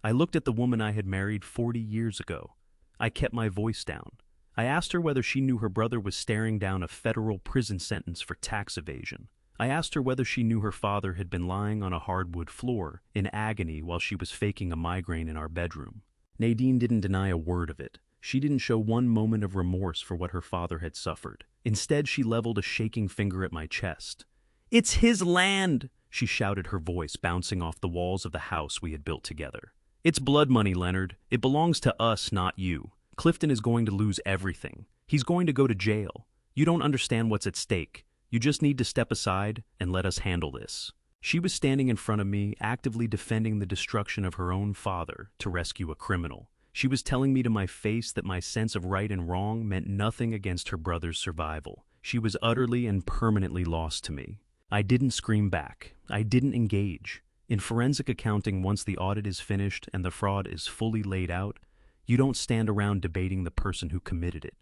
I looked at the woman I had married 40 years ago. I kept my voice down. I asked her whether she knew her brother was staring down a federal prison sentence for tax evasion. I asked her whether she knew her father had been lying on a hardwood floor in agony while she was faking a migraine in our bedroom. Nadine didn't deny a word of it. She didn't show one moment of remorse for what her father had suffered. Instead, she leveled a shaking finger at my chest. "It's his land!" she shouted, her voice bouncing off the walls of the house we had built together. "It's blood money, Leonard. It belongs to us, not you. Clifton is going to lose everything. He's going to go to jail. You don't understand what's at stake. You just need to step aside and let us handle this." She was standing in front of me, actively defending the destruction of her own father to rescue a criminal. She was telling me to my face that my sense of right and wrong meant nothing against her brother's survival. She was utterly and permanently lost to me. I didn't scream back. I didn't engage. In forensic accounting, once the audit is finished and the fraud is fully laid out, you don't stand around debating the person who committed it.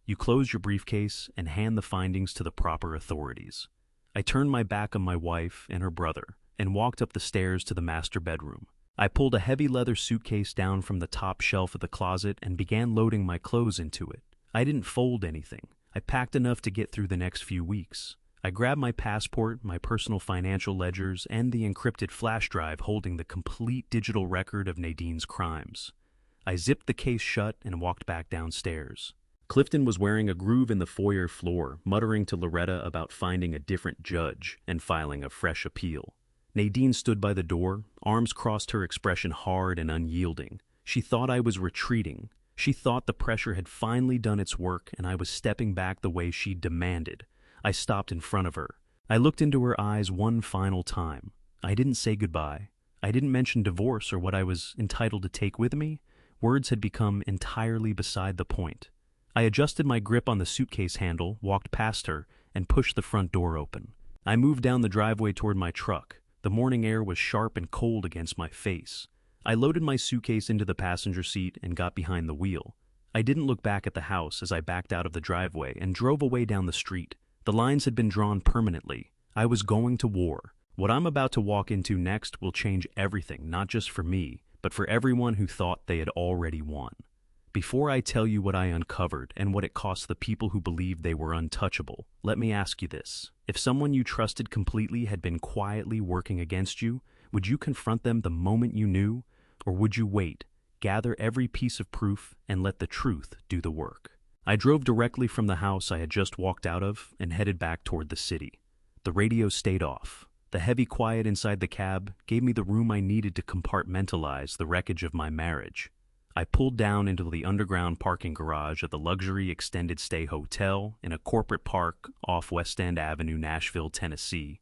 You close your briefcase and hand the findings to the proper authorities. I turned my back on my wife and her brother and walked up the stairs to the master bedroom. I pulled a heavy leather suitcase down from the top shelf of the closet and began loading my clothes into it. I didn't fold anything. I packed enough to get through the next few weeks. I grabbed my passport, my personal financial ledgers, and the encrypted flash drive holding the complete digital record of Nadine's crimes. I zipped the case shut and walked back downstairs. Clifton was wearing a groove in the foyer floor, muttering to Loretta about finding a different judge and filing a fresh appeal. Nadine stood by the door, arms crossed, her expression hard and unyielding. She thought I was retreating. She thought the pressure had finally done its work and I was stepping back the way she demanded. I stopped in front of her. I looked into her eyes one final time. I didn't say goodbye. I didn't mention divorce or what I was entitled to take with me. Words had become entirely beside the point. I adjusted my grip on the suitcase handle, walked past her, and pushed the front door open. I moved down the driveway toward my truck. The morning air was sharp and cold against my face. I loaded my suitcase into the passenger seat and got behind the wheel. I didn't look back at the house as I backed out of the driveway and drove away down the street. The lines had been drawn permanently. I was going to war. What I'm about to walk into next will change everything, not just for me, but for everyone who thought they had already won. Before I tell you what I uncovered and what it cost the people who believed they were untouchable, let me ask you this. If someone you trusted completely had been quietly working against you, would you confront them the moment you knew? Or would you wait, gather every piece of proof, and let the truth do the work? I drove directly from the house I had just walked out of and headed back toward the city. The radio stayed off. The heavy quiet inside the cab gave me the room I needed to compartmentalize the wreckage of my marriage. I pulled down into the underground parking garage of the luxury extended stay hotel in a corporate park off West End Avenue, Nashville, Tennessee,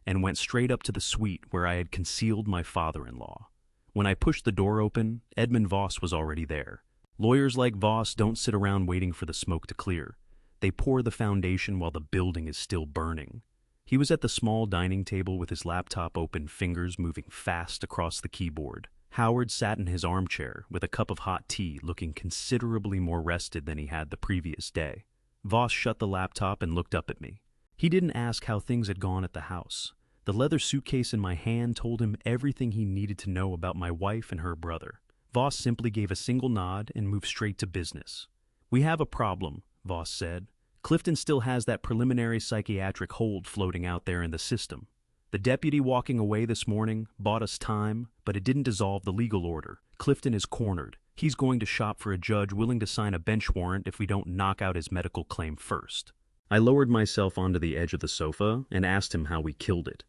and went straight up to the suite where I had concealed my father-in-law. When I pushed the door open, Edmund Voss was already there. Lawyers like Voss don't sit around waiting for the smoke to clear. They pour the foundation while the building is still burning. He was at the small dining table with his laptop open, fingers moving fast across the keyboard. Howard sat in his armchair with a cup of hot tea, looking considerably more rested than he had the previous day. Voss shut the laptop and looked up at me. He didn't ask how things had gone at the house. The leather suitcase in my hand told him everything he needed to know about my wife and her brother. Voss simply gave a single nod and moved straight to business. "We have a problem," Voss said. "Clifton still has that preliminary psychiatric hold floating out there in the system. The deputy walking away this morning bought us time, but it didn't dissolve the legal order. Clifton is cornered. He's going to shop for a judge willing to sign a bench warrant if we don't knock out his medical claim first." I lowered myself onto the edge of the sofa and asked him how we killed it.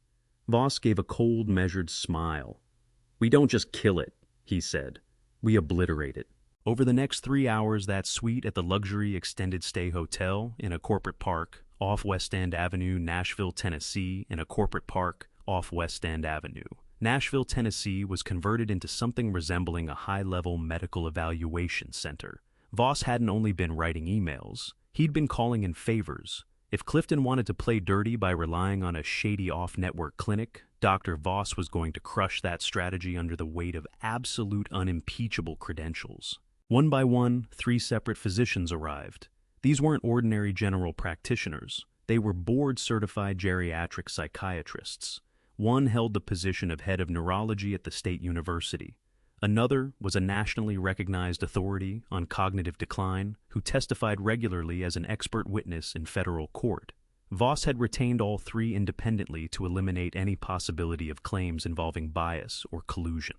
Voss gave a cold, measured smile. "We don't just kill it," he said. "We obliterate it." Over the next 3 hours, that suite at the luxury extended stay hotel in a corporate park off West End Avenue, Nashville, Tennessee, Nashville, Tennessee was converted into something resembling a high-level medical evaluation center. Voss hadn't only been writing emails. He'd been calling in favors. If Clifton wanted to play dirty by relying on a shady off-network clinic, Dr. Voss was going to crush that strategy under the weight of absolute unimpeachable credentials. One by one, 3 separate physicians arrived. These weren't ordinary general practitioners. They were board-certified geriatric psychiatrists. One held the position of head of neurology at the state university. Another was a nationally recognized authority on cognitive decline who testified regularly as an expert witness in federal court. Voss had retained all 3 independently to eliminate any possibility of claims involving bias or collusion.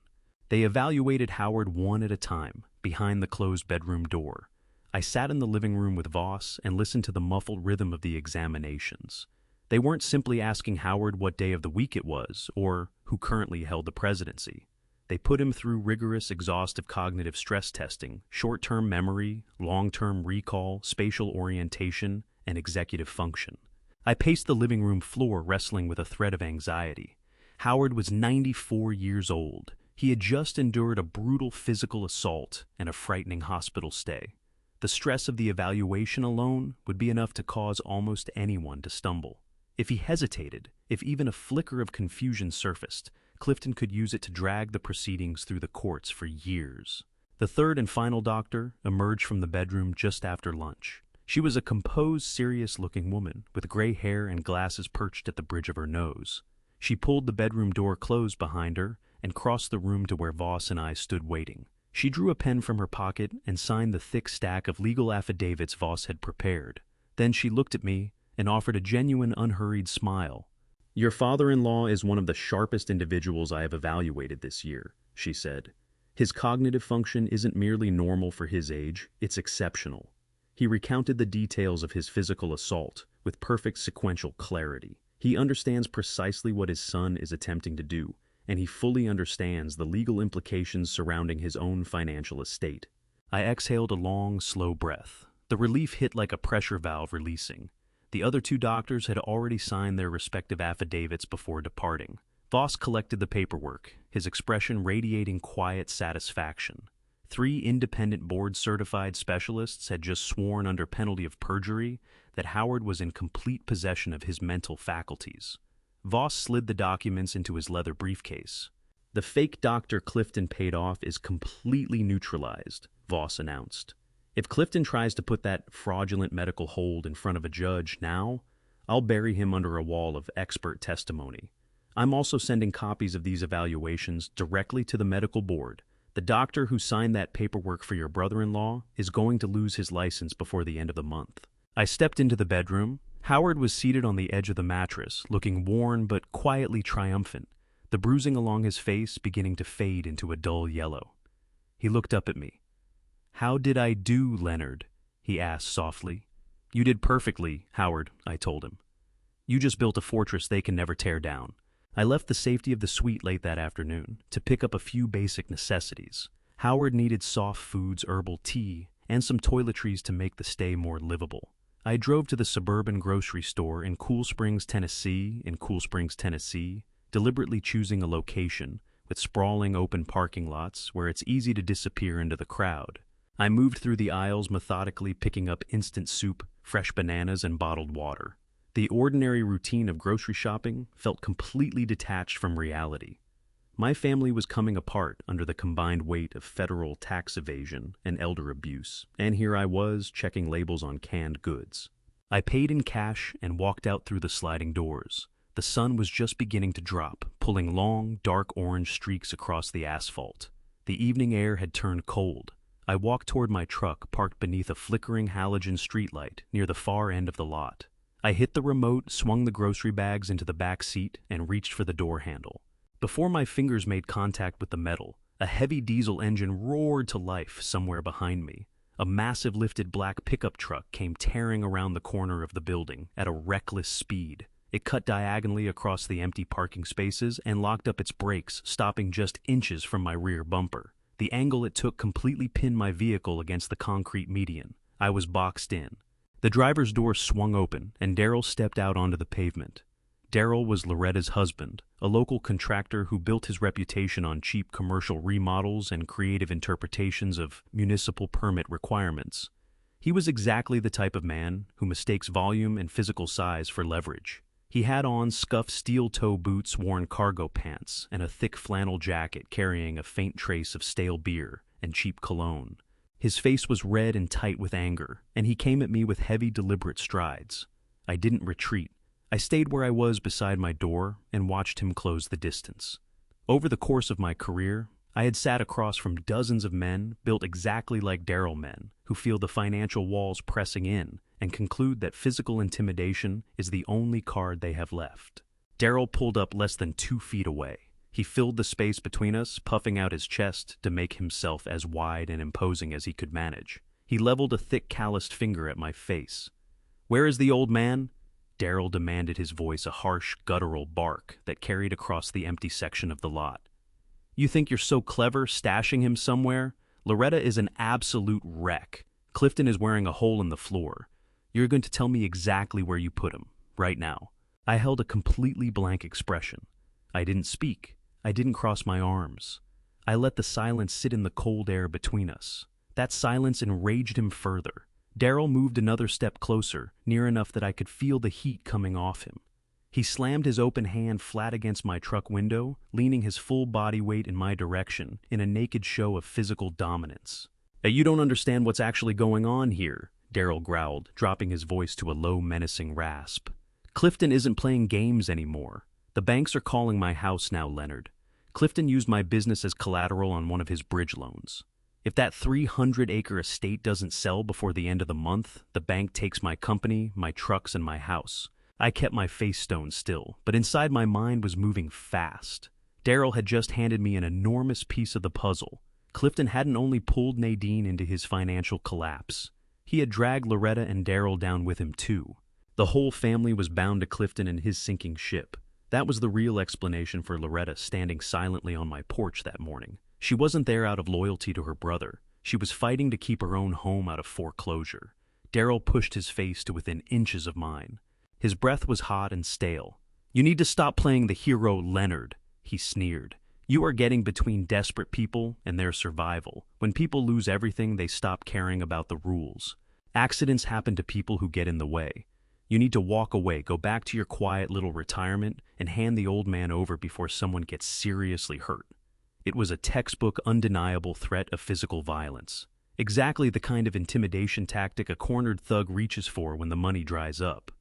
They evaluated Howard one at a time, behind the closed bedroom door. I sat in the living room with Voss and listened to the muffled rhythm of the examinations. They weren't simply asking Howard what day of the week it was, or who currently held the presidency. They put him through rigorous, exhaustive cognitive stress testing, short-term memory, long-term recall, spatial orientation, and executive function. I paced the living room floor, wrestling with a thread of anxiety. Howard was 94 years old. He had just endured a brutal physical assault and a frightening hospital stay. The stress of the evaluation alone would be enough to cause almost anyone to stumble. If he hesitated, if even a flicker of confusion surfaced, Clifton could use it to drag the proceedings through the courts for years. The third and final doctor emerged from the bedroom just after lunch. She was a composed, serious-looking woman with gray hair and glasses perched at the bridge of her nose. She pulled the bedroom door closed behind her and crossed the room to where Voss and I stood waiting. She drew a pen from her pocket and signed the thick stack of legal affidavits Voss had prepared. Then she looked at me and offered a genuine, unhurried smile. "Your father-in-law is one of the sharpest individuals I have evaluated this year," she said. His cognitive function isn't merely normal for his age, it's exceptional. He recounted the details of his physical assault with perfect sequential clarity. He understands precisely what his son is attempting to do, and he fully understands the legal implications surrounding his own financial estate. I exhaled a long, slow breath. The relief hit like a pressure valve releasing. The other two doctors had already signed their respective affidavits before departing. Voss collected the paperwork, his expression radiating quiet satisfaction. 3 independent board-certified specialists had just sworn under penalty of perjury that Howard was in complete possession of his mental faculties. Voss slid the documents into his leather briefcase. "The fake Dr. Clifton paid off is completely neutralized," Voss announced. "If Clifton tries to put that fraudulent medical hold in front of a judge now, I'll bury him under a wall of expert testimony. I'm also sending copies of these evaluations directly to the medical board. The doctor who signed that paperwork for your brother-in-law is going to lose his license before the end of the month." I stepped into the bedroom. Howard was seated on the edge of the mattress, looking worn but quietly triumphant, the bruising along his face beginning to fade into a dull yellow. He looked up at me. "How did I do, Leonard?" he asked softly. "You did perfectly, Howard," I told him. "You just built a fortress they can never tear down." I left the safety of the suite late that afternoon to pick up a few basic necessities. Howard needed soft foods, herbal tea, and some toiletries to make the stay more livable. I drove to the suburban grocery store in Cool Springs, Tennessee, deliberately choosing a location with sprawling open parking lots where it's easy to disappear into the crowd. I moved through the aisles methodically, picking up instant soup, fresh bananas, and bottled water. The ordinary routine of grocery shopping felt completely detached from reality. My family was coming apart under the combined weight of federal tax evasion and elder abuse, and here I was checking labels on canned goods. I paid in cash and walked out through the sliding doors. The sun was just beginning to drop, pulling long, dark orange streaks across the asphalt. The evening air had turned cold. I walked toward my truck parked beneath a flickering halogen streetlight near the far end of the lot. I hit the remote, swung the grocery bags into the back seat, and reached for the door handle. Before my fingers made contact with the metal, a heavy diesel engine roared to life somewhere behind me. A massive lifted black pickup truck came tearing around the corner of the building at a reckless speed. It cut diagonally across the empty parking spaces and locked up its brakes, stopping just inches from my rear bumper. The angle it took completely pinned my vehicle against the concrete median. I was boxed in. The driver's door swung open, and Darrell stepped out onto the pavement. Darrell was Loretta's husband, a local contractor who built his reputation on cheap commercial remodels and creative interpretations of municipal permit requirements. He was exactly the type of man who mistakes volume and physical size for leverage. He had on scuffed steel-toe boots, worn cargo pants, and a thick flannel jacket carrying a faint trace of stale beer and cheap cologne. His face was red and tight with anger, and he came at me with heavy, deliberate strides. I didn't retreat. I stayed where I was beside my door and watched him close the distance. Over the course of my career, I had sat across from dozens of men built exactly like Darrell men who feel the financial walls pressing in and conclude that physical intimidation is the only card they have left. Darrell pulled up less than 2 feet away. He filled the space between us, puffing out his chest to make himself as wide and imposing as he could manage. He leveled a thick, calloused finger at my face. "Where is the old man?" Darrell demanded, his voice a harsh, guttural bark that carried across the empty section of the lot. "You think you're so clever, stashing him somewhere? Loretta is an absolute wreck. Clifton is wearing a hole in the floor. You're going to tell me exactly where you put him, right now." I held a completely blank expression. I didn't speak. I didn't cross my arms. I let the silence sit in the cold air between us. That silence enraged him further. Darrell moved another step closer, near enough that I could feel the heat coming off him. He slammed his open hand flat against my truck window, leaning his full body weight in my direction in a naked show of physical dominance. "You don't understand what's actually going on here," Darrell growled, dropping his voice to a low, menacing rasp. "Clifton isn't playing games anymore. The banks are calling my house now, Leonard. Clifton used my business as collateral on one of his bridge loans. If that 300-acre estate doesn't sell before the end of the month, the bank takes my company, my trucks, and my house." I kept my face stone still, but inside my mind was moving fast. Darrell had just handed me an enormous piece of the puzzle. Clifton hadn't only pulled Nadine into his financial collapse, he had dragged Loretta and Daryl down with him too. The whole family was bound to Clifton and his sinking ship. That was the real explanation for Loretta standing silently on my porch that morning. She wasn't there out of loyalty to her brother. She was fighting to keep her own home out of foreclosure. Daryl pushed his face to within inches of mine. His breath was hot and stale. "You need to stop playing the hero, Leonard," he sneered. "You are getting between desperate people and their survival. When people lose everything, they stop caring about the rules. Accidents happen to people who get in the way. You need to walk away, go back to your quiet little retirement, and hand the old man over before someone gets seriously hurt." It was a textbook, undeniable threat of physical violence. Exactly the kind of intimidation tactic a cornered thug reaches for when the money dries up.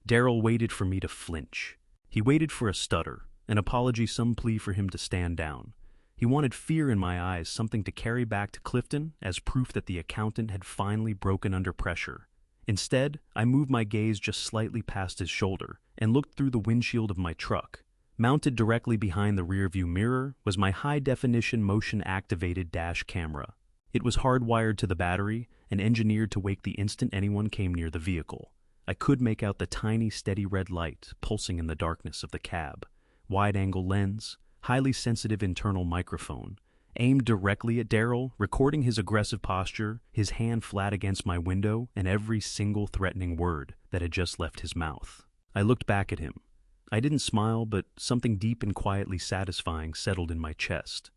Daryl waited for me to flinch. He waited for a stutter, an apology, some plea for him to stand down. He wanted fear in my eyes, something to carry back to Clifton as proof that the accountant had finally broken under pressure. Instead, I moved my gaze just slightly past his shoulder and looked through the windshield of my truck. Mounted directly behind the rearview mirror was my high-definition motion-activated dash camera. It was hardwired to the battery and engineered to wake the instant anyone came near the vehicle. I could make out the tiny, steady red light pulsing in the darkness of the cab. Wide-angle lens, highly sensitive internal microphone, aimed directly at Daryl, recording his aggressive posture, his hand flat against my window, and every single threatening word that had just left his mouth. I looked back at him. I didn't smile, but something deep and quietly satisfying settled in my chest.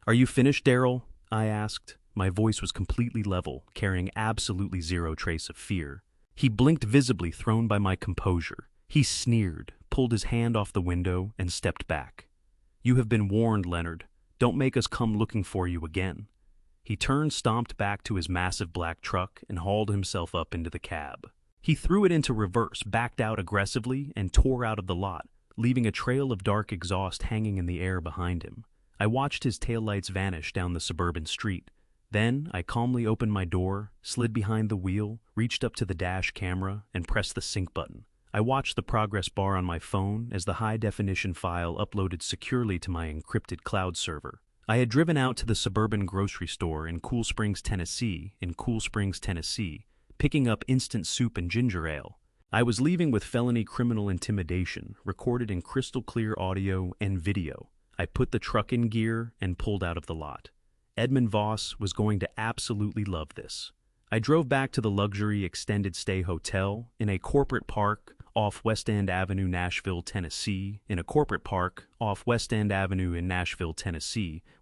"Are you finished, Daryl?" I asked. My voice was completely level, carrying absolutely zero trace of fear. He blinked, visibly thrown by my composure. He sneered, pulled his hand off the window, and stepped back. "You have been warned, Leonard. Don't make us come looking for you again." He turned, stomped back to his massive black truck, and hauled himself up into the cab. He threw it into reverse, backed out aggressively, and tore out of the lot, leaving a trail of dark exhaust hanging in the air behind him. I watched his taillights vanish down the suburban street. Then I calmly opened my door, slid behind the wheel, reached up to the dash camera, and pressed the sync button. I watched the progress bar on my phone as the high-definition file uploaded securely to my encrypted cloud server. I had driven out to the suburban grocery store in Cool Springs, Tennessee, picking up instant soup and ginger ale. I was leaving with felony criminal intimidation, recorded in crystal-clear audio and video. I put the truck in gear and pulled out of the lot. Edmund Voss was going to absolutely love this. I drove back to the luxury extended stay hotel in a corporate park off West End Avenue, Nashville, Tennessee,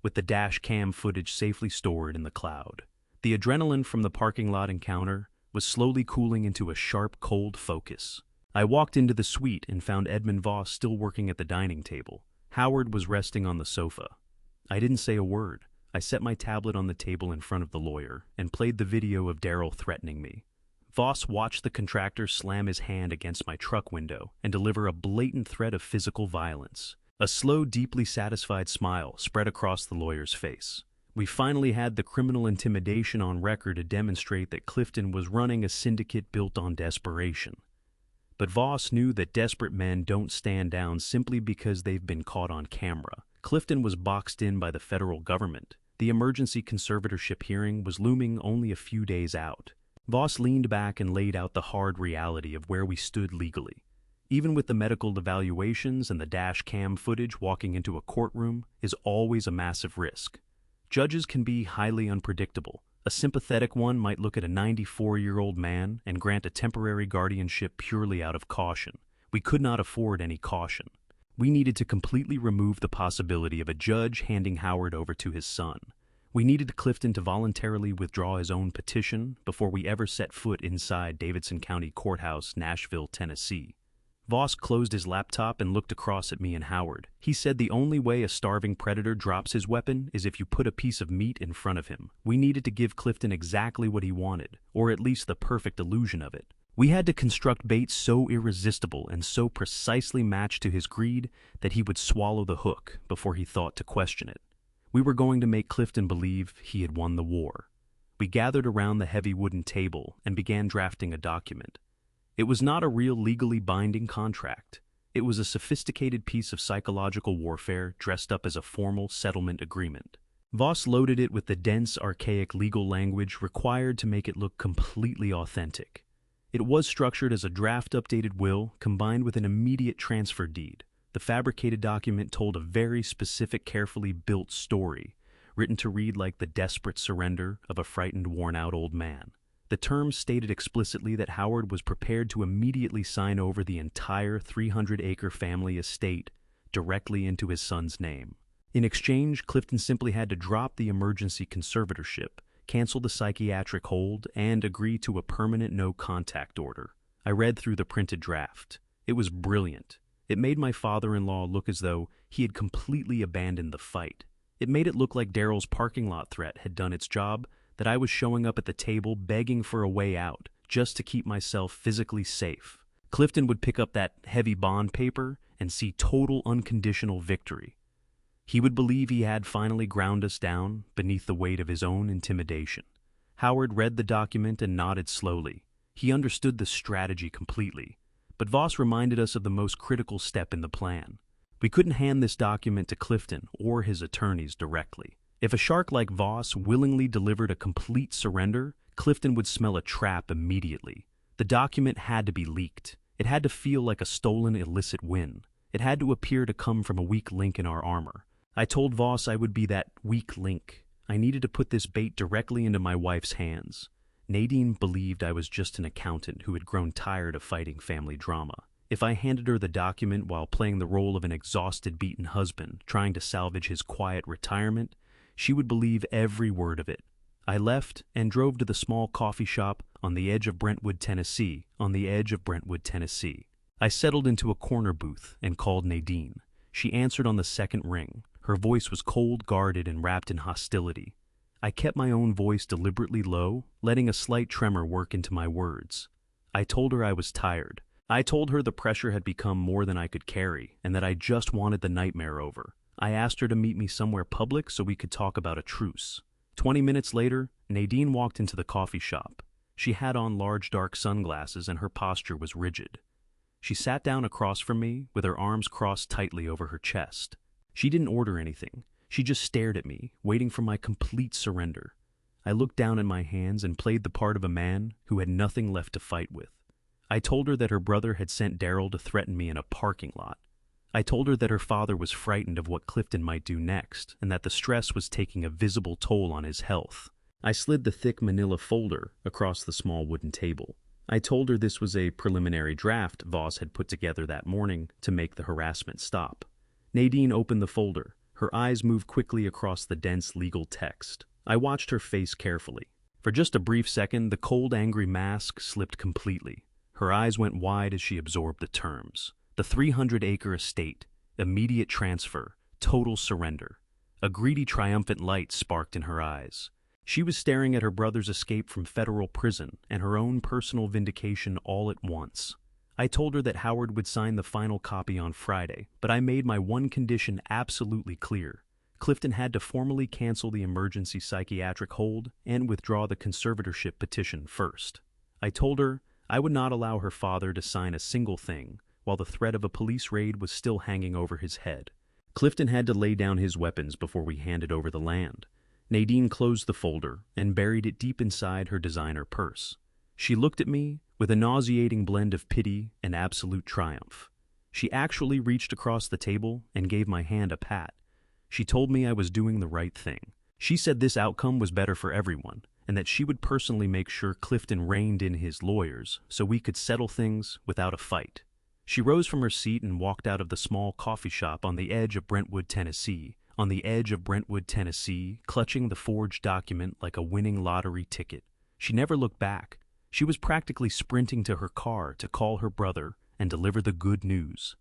with the dash cam footage safely stored in the cloud. The adrenaline from the parking lot encounter was slowly cooling into a sharp, cold focus. I walked into the suite and found Edmund Voss still working at the dining table. Howard was resting on the sofa. I didn't say a word. I set my tablet on the table in front of the lawyer and played the video of Daryl threatening me. Voss watched the contractor slam his hand against my truck window and deliver a blatant threat of physical violence. A slow, deeply satisfied smile spread across the lawyer's face. We finally had the criminal intimidation on record to demonstrate that Clifton was running a syndicate built on desperation. But Voss knew that desperate men don't stand down simply because they've been caught on camera. Clifton was boxed in by the federal government. The emergency conservatorship hearing was looming only a few days out. Voss leaned back and laid out the hard reality of where we stood legally. Even with the medical evaluations and the dash cam footage, walking into a courtroom is always a massive risk. Judges can be highly unpredictable. A sympathetic one might look at a 94-year-old man and grant a temporary guardianship purely out of caution. We could not afford any caution. We needed to completely remove the possibility of a judge handing Howard over to his son. We needed Clifton to voluntarily withdraw his own petition before we ever set foot inside Davidson County Courthouse, Nashville, Tennessee. Voss closed his laptop and looked across at me and Howard. He said the only way a starving predator drops his weapon is if you put a piece of meat in front of him. We needed to give Clifton exactly what he wanted, or at least the perfect illusion of it. We had to construct bait so irresistible and so precisely matched to his greed that he would swallow the hook before he thought to question it. We were going to make Clifton believe he had won the war. We gathered around the heavy wooden table and began drafting a document. It was not a real legally binding contract. It was a sophisticated piece of psychological warfare dressed up as a formal settlement agreement. Voss loaded it with the dense, archaic legal language required to make it look completely authentic. It was structured as a draft-updated will combined with an immediate transfer deed. The fabricated document told a very specific, carefully built story, written to read like the desperate surrender of a frightened, worn-out old man. The terms stated explicitly that Howard was prepared to immediately sign over the entire 300-acre family estate directly into his son's name. In exchange, Clifton simply had to drop the emergency conservatorship, cancel the psychiatric hold, and agree to a permanent no-contact order. I read through the printed draft. It was brilliant. It made my father-in-law look as though he had completely abandoned the fight. It made it look like Daryl's parking lot threat had done its job, that I was showing up at the table begging for a way out, just to keep myself physically safe. Clifton would pick up that heavy bond paper and see total unconditional victory. He would believe he had finally ground us down beneath the weight of his own intimidation. Howard read the document and nodded slowly. He understood the strategy completely. But Voss reminded us of the most critical step in the plan. We couldn't hand this document to Clifton or his attorneys directly. If a shark like Voss willingly delivered a complete surrender, Clifton would smell a trap immediately. The document had to be leaked. It had to feel like a stolen illicit win. It had to appear to come from a weak link in our armor. I told Voss I would be that weak link. I needed to put this bait directly into my wife's hands. Nadine believed I was just an accountant who had grown tired of fighting family drama. If I handed her the document while playing the role of an exhausted, beaten husband trying to salvage his quiet retirement, she would believe every word of it. I left and drove to the small coffee shop on the edge of Brentwood, Tennessee. I settled into a corner booth and called Nadine. She answered on the second ring. Her voice was cold, guarded, and wrapped in hostility. I kept my own voice deliberately low, letting a slight tremor work into my words. I told her I was tired. I told her the pressure had become more than I could carry, and that I just wanted the nightmare over. I asked her to meet me somewhere public so we could talk about a truce. 20 minutes later, Nadine walked into the coffee shop. She had on large dark sunglasses and her posture was rigid. She sat down across from me with her arms crossed tightly over her chest. She didn't order anything. She just stared at me, waiting for my complete surrender. I looked down at my hands and played the part of a man who had nothing left to fight with. I told her that her brother had sent Daryl to threaten me in a parking lot. I told her that her father was frightened of what Clifton might do next, and that the stress was taking a visible toll on his health. I slid the thick manila folder across the small wooden table. I told her this was a preliminary draft Voss had put together that morning to make the harassment stop. Nadine opened the folder. Her eyes moved quickly across the dense legal text. I watched her face carefully. For just a brief second, the cold, angry mask slipped completely. Her eyes went wide as she absorbed the terms. The 300-acre estate, immediate transfer, total surrender. A greedy, triumphant light sparked in her eyes. She was staring at her brother's escape from federal prison and her own personal vindication all at once. I told her that Howard would sign the final copy on Friday, but I made my one condition absolutely clear. Clifton had to formally cancel the emergency psychiatric hold and withdraw the conservatorship petition first. I told her I would not allow her father to sign a single thing while the threat of a police raid was still hanging over his head. Clifton had to lay down his weapons before we handed over the land. Nadine closed the folder and buried it deep inside her designer purse. She looked at me with a nauseating blend of pity and absolute triumph. She actually reached across the table and gave my hand a pat. She told me I was doing the right thing. She said this outcome was better for everyone, and that she would personally make sure Clifton reined in his lawyers so we could settle things without a fight. She rose from her seat and walked out of the small coffee shop on the edge of Brentwood, Tennessee, clutching the forged document like a winning lottery ticket. She never looked back. She was practically sprinting to her car to call her brother and deliver the good news.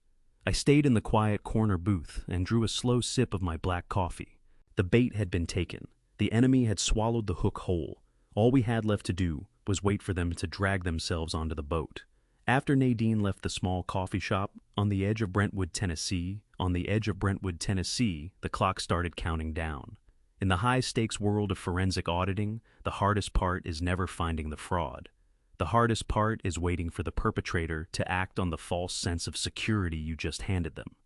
I stayed in the quiet corner booth and drew a slow sip of my black coffee. The bait had been taken. The enemy had swallowed the hook whole. All we had left to do was wait for them to drag themselves onto the boat. After Nadine left the small coffee shop on the edge of Brentwood, Tennessee, the clock started counting down. In the high-stakes world of forensic auditing, the hardest part is never finding the fraud. The hardest part is waiting for the perpetrator to act on the false sense of security you just handed them.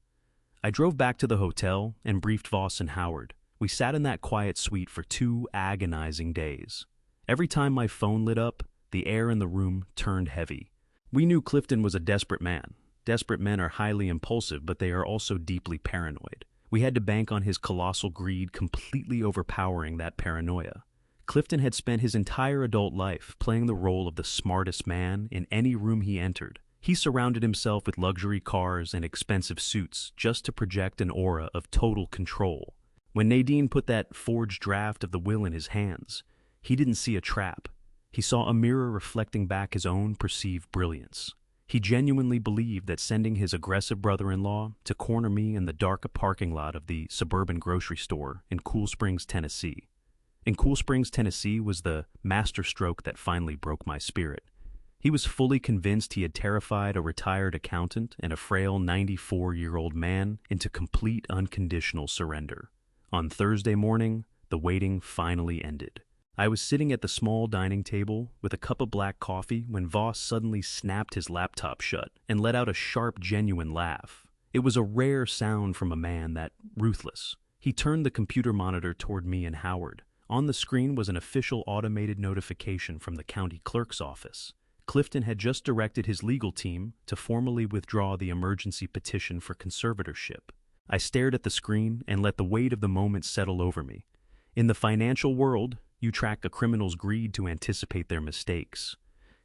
I drove back to the hotel and briefed Voss and Howard. We sat in that quiet suite for 2 agonizing days. Every time my phone lit up, the air in the room turned heavy. We knew Clifton was a desperate man. Desperate men are highly impulsive, but they are also deeply paranoid. We had to bank on his colossal greed completely overpowering that paranoia. Clifton had spent his entire adult life playing the role of the smartest man in any room he entered. He surrounded himself with luxury cars and expensive suits just to project an aura of total control. When Nadine put that forged draft of the will in his hands, he didn't see a trap. He saw a mirror reflecting back his own perceived brilliance. He genuinely believed that sending his aggressive brother-in-law to corner me in the dark parking lot of the suburban grocery store in Cool Springs, Tennessee. In Cool Springs, Tennessee was the masterstroke that finally broke my spirit. He was fully convinced he had terrified a retired accountant and a frail 94-year-old man into complete unconditional surrender. On Thursday morning, the waiting finally ended. I was sitting at the small dining table with a cup of black coffee when Voss suddenly snapped his laptop shut and let out a sharp, genuine laugh. It was a rare sound from a man that ruthless. He turned the computer monitor toward me and Howard. On the screen was an official automated notification from the county clerk's office. Clifton had just directed his legal team to formally withdraw the emergency petition for conservatorship. I stared at the screen and let the weight of the moment settle over me. In the financial world, you track a criminal's greed to anticipate their mistakes.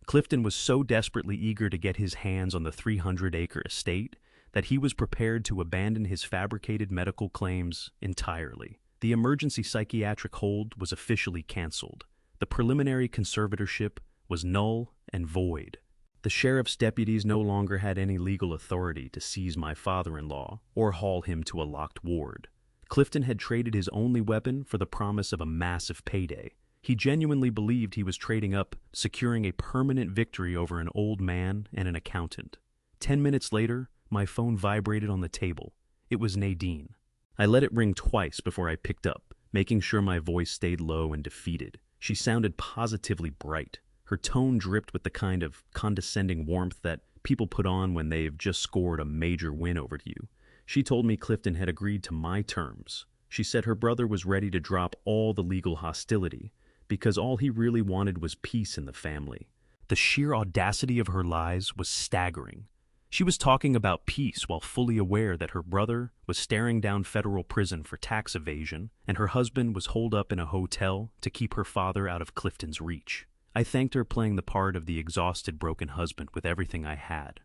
Clifton was so desperately eager to get his hands on the 300-acre estate that he was prepared to abandon his fabricated medical claims entirely. The emergency psychiatric hold was officially canceled. The preliminary conservatorship was null and void. The sheriff's deputies no longer had any legal authority to seize my father-in-law or haul him to a locked ward. Clifton had traded his only weapon for the promise of a massive payday. He genuinely believed he was trading up, securing a permanent victory over an old man and an accountant. 10 minutes later, my phone vibrated on the table. It was Nadine. I let it ring twice before I picked up, making sure my voice stayed low and defeated. She sounded positively bright. Her tone dripped with the kind of condescending warmth that people put on when they've just scored a major win over you. She told me Clifton had agreed to my terms. She said her brother was ready to drop all the legal hostility because all he really wanted was peace in the family. The sheer audacity of her lies was staggering. She was talking about peace while fully aware that her brother was staring down federal prison for tax evasion and her husband was holed up in a hotel to keep her father out of Clifton's reach. I thanked her playing the part of the exhausted, broken husband with everything I had.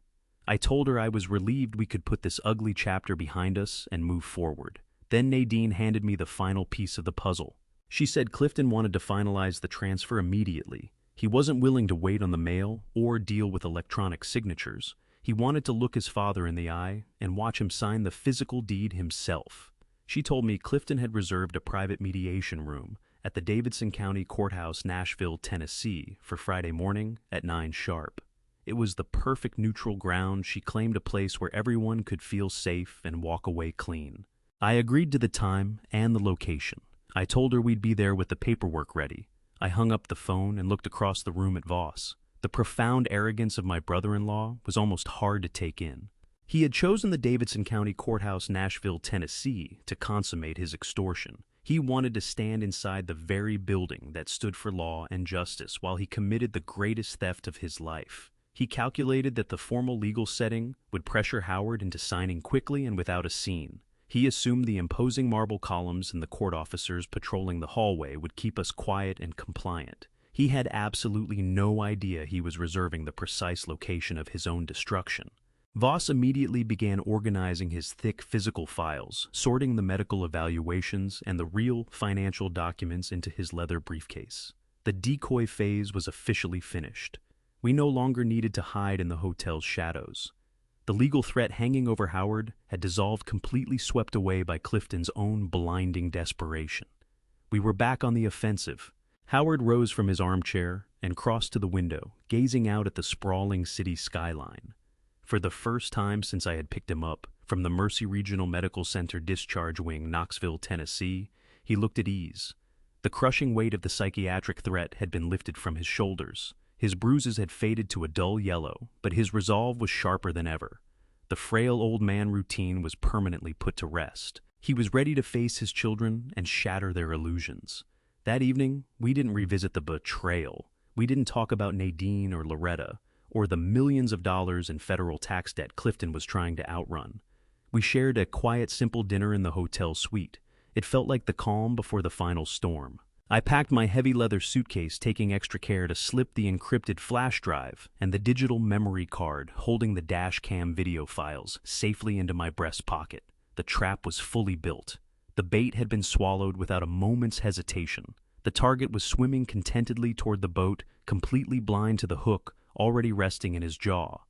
I told her I was relieved we could put this ugly chapter behind us and move forward. Then Nadine handed me the final piece of the puzzle. She said Clifton wanted to finalize the transfer immediately. He wasn't willing to wait on the mail or deal with electronic signatures. He wanted to look his father in the eye and watch him sign the physical deed himself. She told me Clifton had reserved a private mediation room at the Davidson County Courthouse, Nashville, Tennessee, for Friday morning at 9 sharp. It was the perfect neutral ground. She claimed a place where everyone could feel safe and walk away clean. I agreed to the time and the location. I told her we'd be there with the paperwork ready. I hung up the phone and looked across the room at Voss. The profound arrogance of my brother-in-law was almost hard to take in. He had chosen the Davidson County Courthouse, Nashville, Tennessee, to consummate his extortion. He wanted to stand inside the very building that stood for law and justice while he committed the greatest theft of his life. He calculated that the formal legal setting would pressure Howard into signing quickly and without a scene. He assumed the imposing marble columns and the court officers patrolling the hallway would keep us quiet and compliant. He had absolutely no idea he was reserving the precise location of his own destruction. Voss immediately began organizing his thick physical files, sorting the medical evaluations and the real financial documents into his leather briefcase. The decoy phase was officially finished. We no longer needed to hide in the hotel's shadows. The legal threat hanging over Howard had dissolved, completely swept away by Clifton's own blinding desperation. We were back on the offensive. Howard rose from his armchair and crossed to the window, gazing out at the sprawling city skyline. For the first time since I had picked him up from the Mercy Regional Medical Center Discharge Wing, Knoxville, Tennessee, he looked at ease. The crushing weight of the psychiatric threat had been lifted from his shoulders. His bruises had faded to a dull yellow, but his resolve was sharper than ever. The frail old man routine was permanently put to rest. He was ready to face his children and shatter their illusions. That evening, we didn't revisit the betrayal. We didn't talk about Nadine or Loretta, or the millions of dollars in federal tax debt Clifton was trying to outrun. We shared a quiet, simple dinner in the hotel suite. It felt like the calm before the final storm. I packed my heavy leather suitcase, taking extra care to slip the encrypted flash drive and the digital memory card holding the dash cam video files safely into my breast pocket. The trap was fully built. The bait had been swallowed without a moment's hesitation. The target was swimming contentedly toward the boat, completely blind to the hook already resting in his jaw.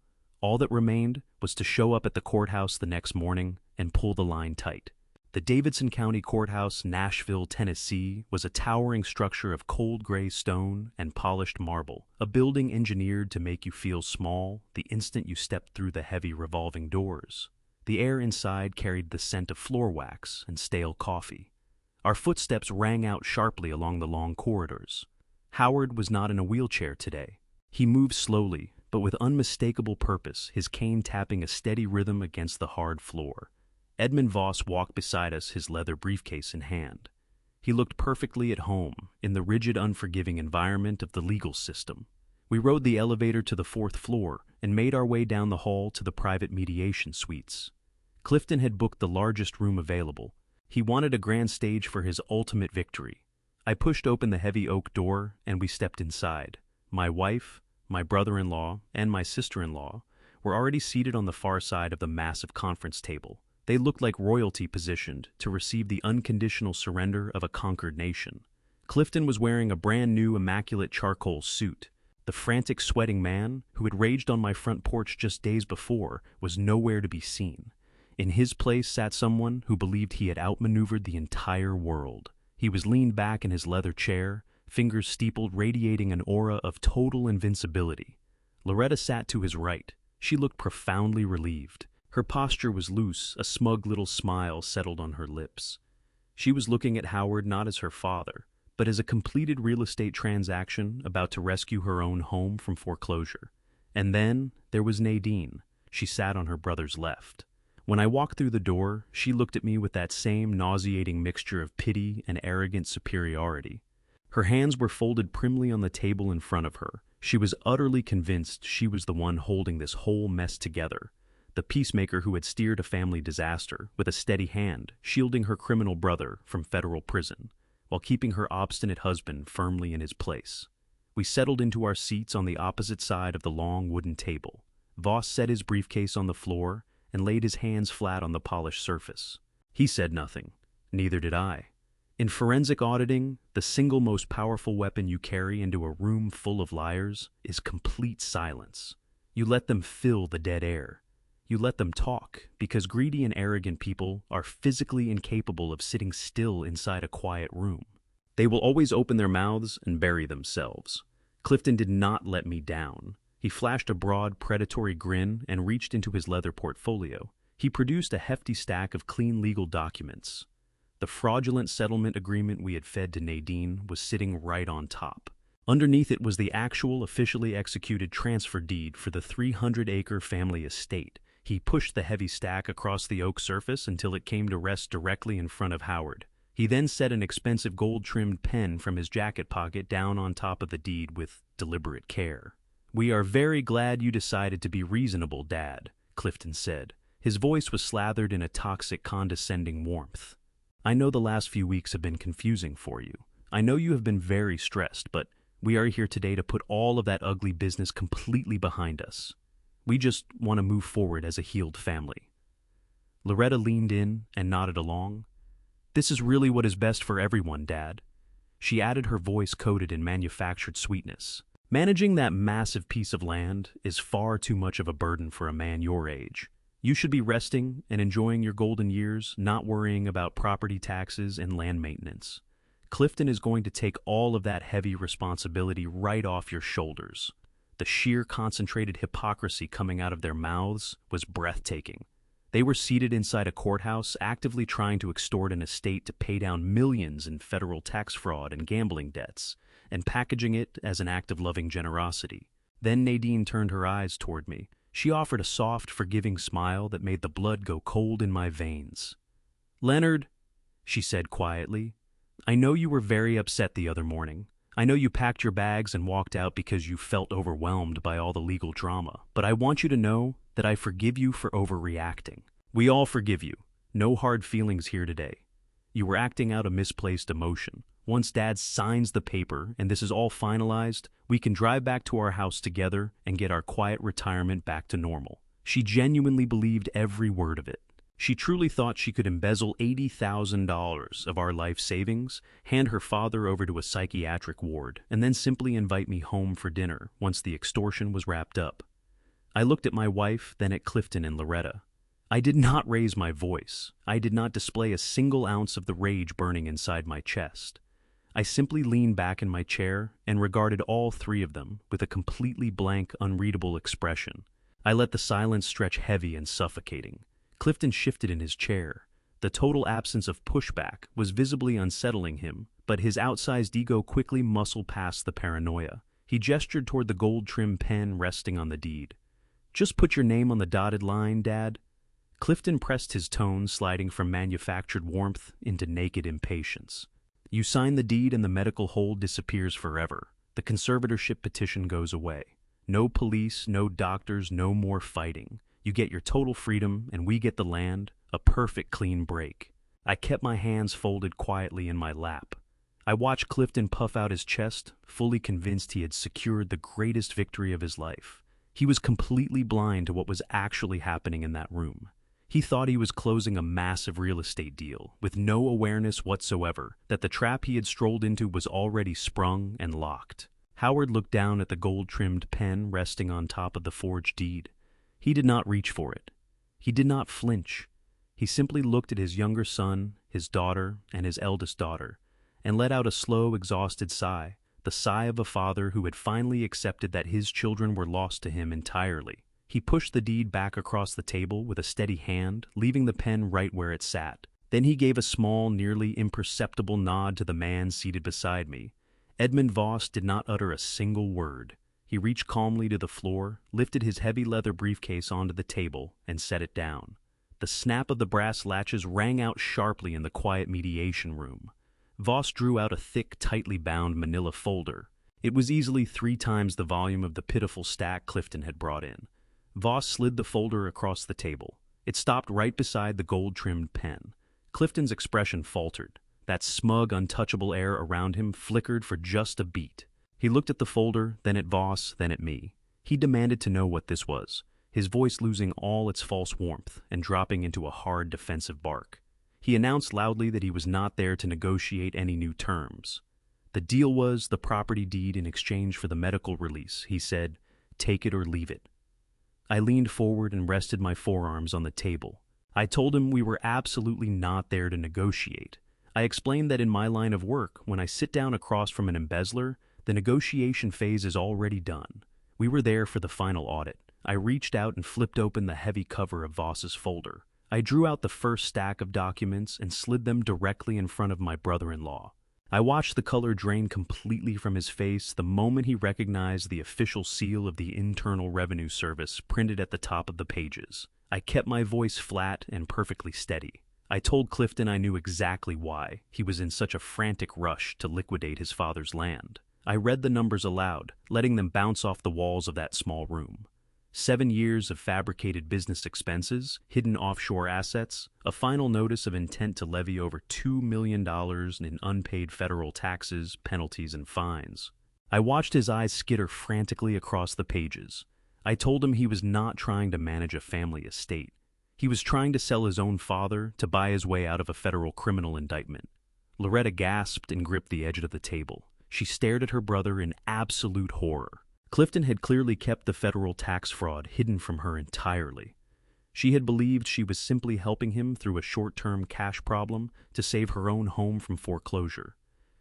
All that remained was to show up at the courthouse the next morning and pull the line tight. The Davidson County Courthouse, Nashville, Tennessee, was a towering structure of cold gray stone and polished marble, a building engineered to make you feel small the instant you stepped through the heavy revolving doors. The air inside carried the scent of floor wax and stale coffee. Our footsteps rang out sharply along the long corridors. Howard was not in a wheelchair today. He moved slowly, but with unmistakable purpose, his cane tapping a steady rhythm against the hard floor. Edmund Voss walked beside us, his leather briefcase in hand. He looked perfectly at home in the rigid, unforgiving environment of the legal system. We rode the elevator to the 4th floor and made our way down the hall to the private mediation suites. Clifton had booked the largest room available. He wanted a grand stage for his ultimate victory. I pushed open the heavy oak door and we stepped inside. My wife, my brother-in-law, and my sister-in-law were already seated on the far side of the massive conference table. They looked like royalty positioned to receive the unconditional surrender of a conquered nation. Clifton was wearing a brand new immaculate charcoal suit. The frantic sweating man, who had raged on my front porch just days before, was nowhere to be seen. In his place sat someone who believed he had outmaneuvered the entire world. He was leaned back in his leather chair, fingers steepled, radiating an aura of total invincibility. Loretta sat to his right. She looked profoundly relieved. Her posture was loose, a smug little smile settled on her lips. She was looking at Howard not as her father, but as a completed real estate transaction about to rescue her own home from foreclosure. And then there was Nadine. She sat on her brother's left. When I walked through the door, she looked at me with that same nauseating mixture of pity and arrogant superiority. Her hands were folded primly on the table in front of her. She was utterly convinced she was the one holding this whole mess together, the peacemaker who had steered a family disaster with a steady hand, shielding her criminal brother from federal prison, while keeping her obstinate husband firmly in his place. We settled into our seats on the opposite side of the long wooden table. Voss set his briefcase on the floor and laid his hands flat on the polished surface. He said nothing. Neither did I. In forensic auditing, the single most powerful weapon you carry into a room full of liars is complete silence. You let them fill the dead air. You let them talk, because greedy and arrogant people are physically incapable of sitting still inside a quiet room. They will always open their mouths and bury themselves. Clifton did not let me down. He flashed a broad, predatory grin and reached into his leather portfolio. He produced a hefty stack of clean legal documents. The fraudulent settlement agreement we had fed to Nadine was sitting right on top. Underneath it was the actual officially executed transfer deed for the 300-acre family estate. He pushed the heavy stack across the oak surface until it came to rest directly in front of Howard. He then set an expensive gold-trimmed pen from his jacket pocket down on top of the deed with deliberate care. "We are very glad you decided to be reasonable, Dad," Clifton said. His voice was slathered in a toxic, condescending warmth. "I know the last few weeks have been confusing for you. I know you have been very stressed, but we are here today to put all of that ugly business completely behind us. We just want to move forward as a healed family." Loretta leaned in and nodded along. "This is really what is best for everyone, Dad." She added, her voice coated in manufactured sweetness. "Managing that massive piece of land is far too much of a burden for a man your age. You should be resting and enjoying your golden years, not worrying about property taxes and land maintenance. Clifton is going to take all of that heavy responsibility right off your shoulders." The sheer concentrated hypocrisy coming out of their mouths was breathtaking. They were seated inside a courthouse, actively trying to extort an estate to pay down millions in federal tax fraud and gambling debts, and packaging it as an act of loving generosity. Then Nadine turned her eyes toward me. She offered a soft, forgiving smile that made the blood go cold in my veins. "Leonard," she said quietly, "I know you were very upset the other morning. I know you packed your bags and walked out because you felt overwhelmed by all the legal drama. But I want you to know that I forgive you for overreacting. We all forgive you. No hard feelings here today. You were acting out a misplaced emotion. Once Dad signs the paper and this is all finalized, we can drive back to our house together and get our quiet retirement back to normal." She genuinely believed every word of it. She truly thought she could embezzle $80,000 of our life savings, hand her father over to a psychiatric ward, and then simply invite me home for dinner once the extortion was wrapped up. I looked at my wife, then at Clifton and Loretta. I did not raise my voice. I did not display a single ounce of the rage burning inside my chest. I simply leaned back in my chair and regarded all three of them with a completely blank, unreadable expression. I let the silence stretch heavy and suffocating. Clifton shifted in his chair. The total absence of pushback was visibly unsettling him, but his outsized ego quickly muscled past the paranoia. He gestured toward the gold-trimmed pen resting on the deed. "Just put your name on the dotted line, Dad." Clifton pressed his tone, sliding from manufactured warmth into naked impatience. "You sign the deed and the medical hold disappears forever. The conservatorship petition goes away. No police, no doctors, no more fighting. You get your total freedom, and we get the land, a perfect clean break." I kept my hands folded quietly in my lap. I watched Clifton puff out his chest, fully convinced he had secured the greatest victory of his life. He was completely blind to what was actually happening in that room. He thought he was closing a massive real estate deal, with no awareness whatsoever that the trap he had strolled into was already sprung and locked. Howard looked down at the gold-trimmed pen resting on top of the forged deed. He did not reach for it. He did not flinch. He simply looked at his younger son, his daughter, and his eldest daughter, and let out a slow, exhausted sigh, the sigh of a father who had finally accepted that his children were lost to him entirely. He pushed the deed back across the table with a steady hand, leaving the pen right where it sat. Then he gave a small, nearly imperceptible nod to the man seated beside me. Edmund Voss did not utter a single word. He reached calmly to the floor, lifted his heavy leather briefcase onto the table, and set it down. The snap of the brass latches rang out sharply in the quiet mediation room. Voss drew out a thick, tightly bound manila folder. It was easily 3 times the volume of the pitiful stack Clifton had brought in. Voss slid the folder across the table. It stopped right beside the gold-trimmed pen. Clifton's expression faltered. That smug, untouchable air around him flickered for just a beat. He looked at the folder, then at Voss, then at me. He demanded to know what this was, his voice losing all its false warmth and dropping into a hard, defensive bark. He announced loudly that he was not there to negotiate any new terms. The deal was the property deed in exchange for the medical release. He said, "Take it or leave it." I leaned forward and rested my forearms on the table. I told him we were absolutely not there to negotiate. I explained that in my line of work, when I sit down across from an embezzler, the negotiation phase is already done. We were there for the final audit. I reached out and flipped open the heavy cover of Voss's folder. I drew out the first stack of documents and slid them directly in front of my brother-in-law. I watched the color drain completely from his face the moment he recognized the official seal of the Internal Revenue Service printed at the top of the pages. I kept my voice flat and perfectly steady. I told Clifton I knew exactly why he was in such a frantic rush to liquidate his father's land. I read the numbers aloud, letting them bounce off the walls of that small room. 7 years of fabricated business expenses, hidden offshore assets, a final notice of intent to levy over $2 million in unpaid federal taxes, penalties, and fines. I watched his eyes skitter frantically across the pages. I told him he was not trying to manage a family estate. He was trying to sell his own father to buy his way out of a federal criminal indictment. Loretta gasped and gripped the edge of the table. She stared at her brother in absolute horror. Clifton had clearly kept the federal tax fraud hidden from her entirely. She had believed she was simply helping him through a short-term cash problem to save her own home from foreclosure.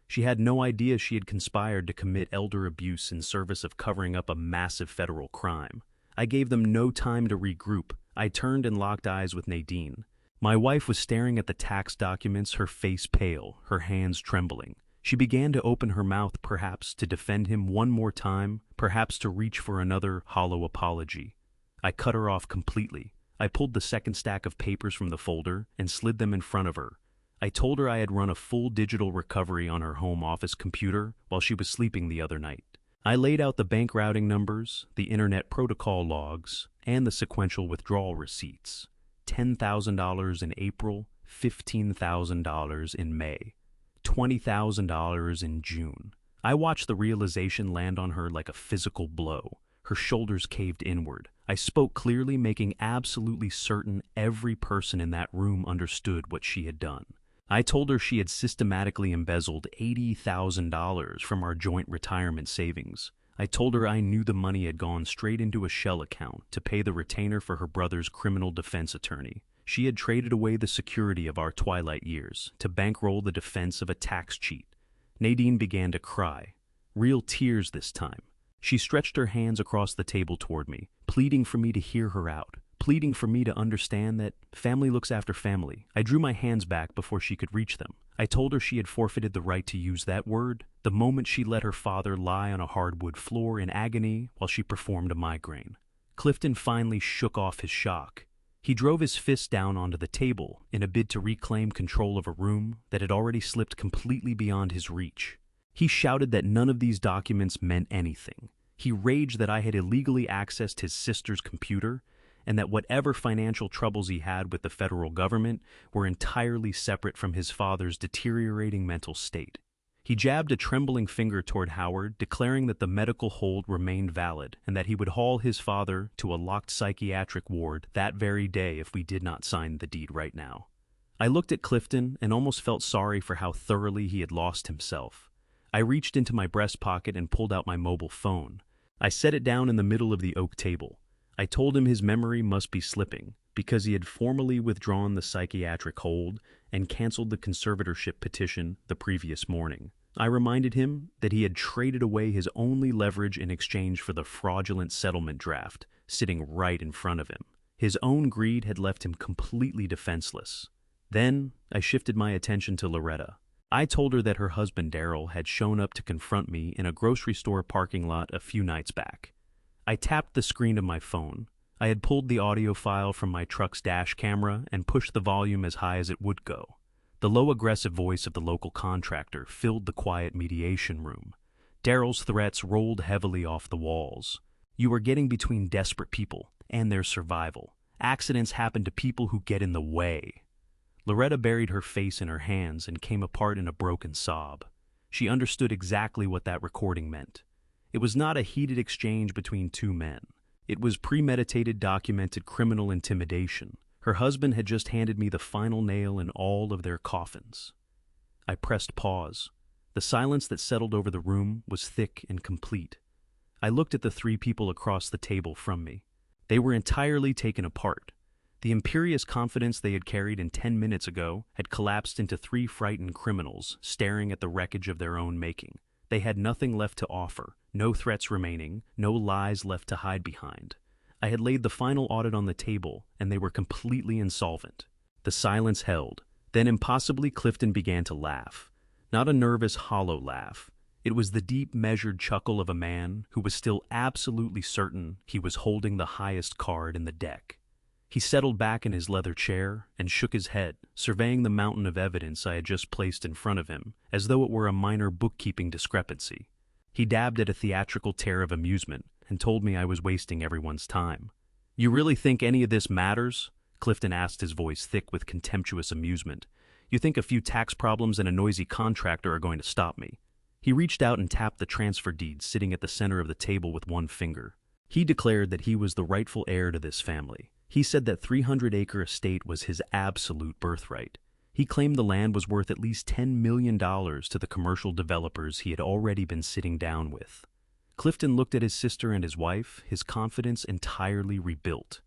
She had no idea she had conspired to commit elder abuse in service of covering up a massive federal crime. I gave them no time to regroup. I turned and locked eyes with Nadine. My wife was staring at the tax documents, her face pale, her hands trembling. She began to open her mouth, perhaps to defend him one more time, perhaps to reach for another hollow apology. I cut her off completely. I pulled the second stack of papers from the folder and slid them in front of her. I told her I had run a full digital recovery on her home office computer while she was sleeping the other night. I laid out the bank routing numbers, the internet protocol logs, and the sequential withdrawal receipts. $10,000 in April, $15,000 in May, $20,000 in June. I watched the realization land on her like a physical blow. Her shoulders caved inward. I spoke clearly, making absolutely certain every person in that room understood what she had done. I told her she had systematically embezzled $80,000 from our joint retirement savings. I told her I knew the money had gone straight into a shell account to pay the retainer for her brother's criminal defense attorney. She had traded away the security of our twilight years to bankroll the defense of a tax cheat. Nadine began to cry, real tears this time. She stretched her hands across the table toward me, pleading for me to hear her out, pleading for me to understand that family looks after family. I drew my hands back before she could reach them. I told her she had forfeited the right to use that word the moment she let her father lie on a hardwood floor in agony while she performed a migraine. Clifton finally shook off his shock. He drove his fist down onto the table in a bid to reclaim control of a room that had already slipped completely beyond his reach. He shouted that none of these documents meant anything. He raged that I had illegally accessed his sister's computer and that whatever financial troubles he had with the federal government were entirely separate from his father's deteriorating mental state. He jabbed a trembling finger toward Howard, declaring that the medical hold remained valid and that he would haul his father to a locked psychiatric ward that very day if we did not sign the deed right now. I looked at Clifton and almost felt sorry for how thoroughly he had lost himself. I reached into my breast pocket and pulled out my mobile phone. I set it down in the middle of the oak table. I told him his memory must be slipping because he had formally withdrawn the psychiatric hold and canceled the conservatorship petition the previous morning. I reminded him that he had traded away his only leverage in exchange for the fraudulent settlement draft sitting right in front of him. His own greed had left him completely defenseless. Then I shifted my attention to Loretta. I told her that her husband Daryl had shown up to confront me in a grocery store parking lot a few nights back. I tapped the screen of my phone. I had pulled the audio file from my truck's dash camera and pushed the volume as high as it would go. The low, aggressive voice of the local contractor filled the quiet mediation room. Daryl's threats rolled heavily off the walls. You are getting between desperate people and their survival. Accidents happen to people who get in the way. Loretta buried her face in her hands and came apart in a broken sob. She understood exactly what that recording meant. It was not a heated exchange between two men. It was premeditated, documented criminal intimidation. Her husband had just handed me the final nail in all of their coffins. I pressed pause. The silence that settled over the room was thick and complete. I looked at the three people across the table from me. They were entirely taken apart. The imperious confidence they had carried in 10 minutes ago had collapsed into three frightened criminals staring at the wreckage of their own making. They had nothing left to offer, no threats remaining, no lies left to hide behind. I had laid the final audit on the table, and they were completely insolvent. The silence held. Then impossibly Clifton began to laugh. Not a nervous, hollow laugh. It was the deep, measured chuckle of a man who was still absolutely certain he was holding the highest card in the deck. He settled back in his leather chair and shook his head, surveying the mountain of evidence I had just placed in front of him, as though it were a minor bookkeeping discrepancy. He dabbed at a theatrical tear of amusement and told me I was wasting everyone's time. "You really think any of this matters?" Clifton asked, his voice thick with contemptuous amusement. "You think a few tax problems and a noisy contractor are going to stop me?" He reached out and tapped the transfer deed sitting at the center of the table with one finger. He declared that he was the rightful heir to this family. He said that 300-acre estate was his absolute birthright. He claimed the land was worth at least $10 million to the commercial developers he had already been sitting down with. Clifton looked at his sister and his wife, his confidence entirely rebuilt.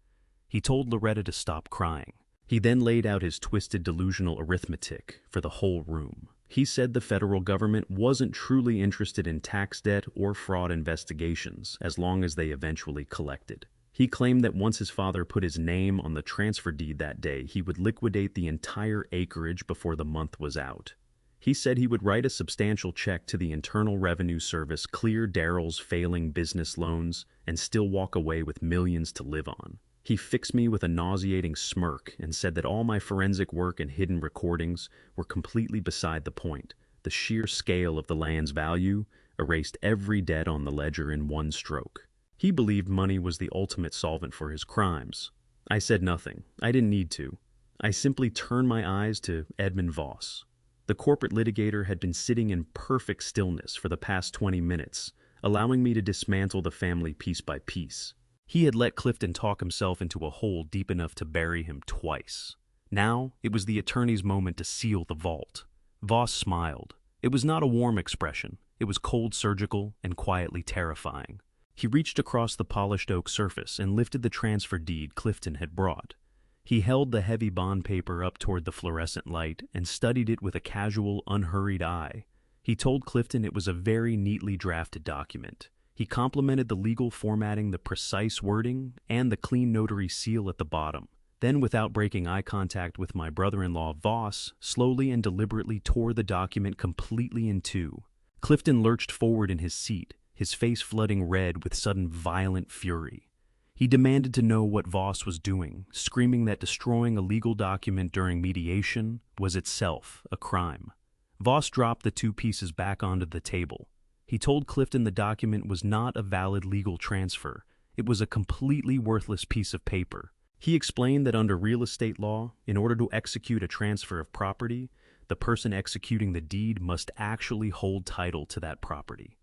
He told Loretta to stop crying. He then laid out his twisted delusional arithmetic for the whole room. He said the federal government wasn't truly interested in tax debt or fraud investigations as long as they eventually collected. He claimed that once his father put his name on the transfer deed that day, he would liquidate the entire acreage before the month was out. He said he would write a substantial check to the Internal Revenue Service, clear Daryl's failing business loans, and still walk away with millions to live on. He fixed me with a nauseating smirk and said that all my forensic work and hidden recordings were completely beside the point. The sheer scale of the land's value erased every debt on the ledger in one stroke. He believed money was the ultimate solvent for his crimes. I said nothing. I didn't need to. I simply turned my eyes to Edmund Voss. The corporate litigator had been sitting in perfect stillness for the past 20 minutes, allowing me to dismantle the family piece by piece. He had let Clifton talk himself into a hole deep enough to bury him twice. Now, it was the attorney's moment to seal the vault. Voss smiled. It was not a warm expression. It was cold, surgical, and quietly terrifying. He reached across the polished oak surface and lifted the transfer deed Clifton had brought. He held the heavy bond paper up toward the fluorescent light and studied it with a casual, unhurried eye. He told Clifton it was a very neatly drafted document. He complimented the legal formatting, the precise wording, and the clean notary seal at the bottom. Then, without breaking eye contact with my brother-in-law, Voss slowly and deliberately tore the document completely in two. Clifton lurched forward in his seat, his face flooding red with sudden violent fury. He demanded to know what Voss was doing, screaming that destroying a legal document during mediation was itself a crime. Voss dropped the two pieces back onto the table. He told Clifton the document was not a valid legal transfer. It was a completely worthless piece of paper. He explained that under real estate law, in order to execute a transfer of property, the person executing the deed must actually hold title to that property.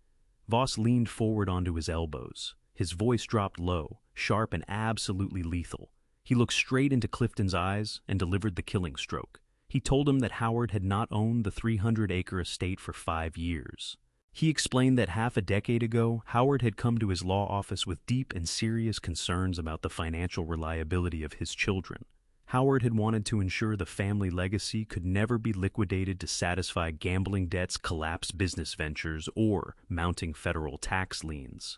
Voss leaned forward onto his elbows. His voice dropped low, sharp and absolutely lethal. He looked straight into Clifton's eyes and delivered the killing stroke. He told him that Howard had not owned the 300-acre estate for 5 years. He explained that half a decade ago, Howard had come to his law office with deep and serious concerns about the financial reliability of his children. Howard had wanted to ensure the family legacy could never be liquidated to satisfy gambling debts, collapsed business ventures, or mounting federal tax liens.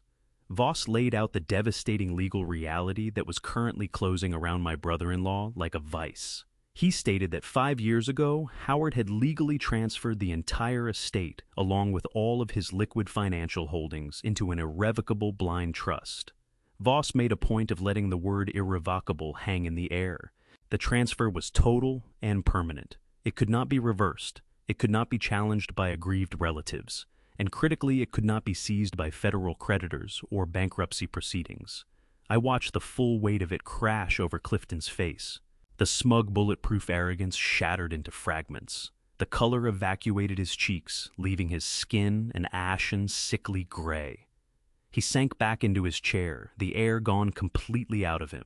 Voss laid out the devastating legal reality that was currently closing around my brother-in-law like a vice. He stated that 5 years ago, Howard had legally transferred the entire estate, along with all of his liquid financial holdings, into an irrevocable blind trust. Voss made a point of letting the word irrevocable hang in the air. The transfer was total and permanent. It could not be reversed. It could not be challenged by aggrieved relatives. And critically, it could not be seized by federal creditors or bankruptcy proceedings. I watched the full weight of it crash over Clifton's face. The smug, bulletproof arrogance shattered into fragments. The color evacuated his cheeks, leaving his skin an ashen, sickly gray. He sank back into his chair, the air gone completely out of him.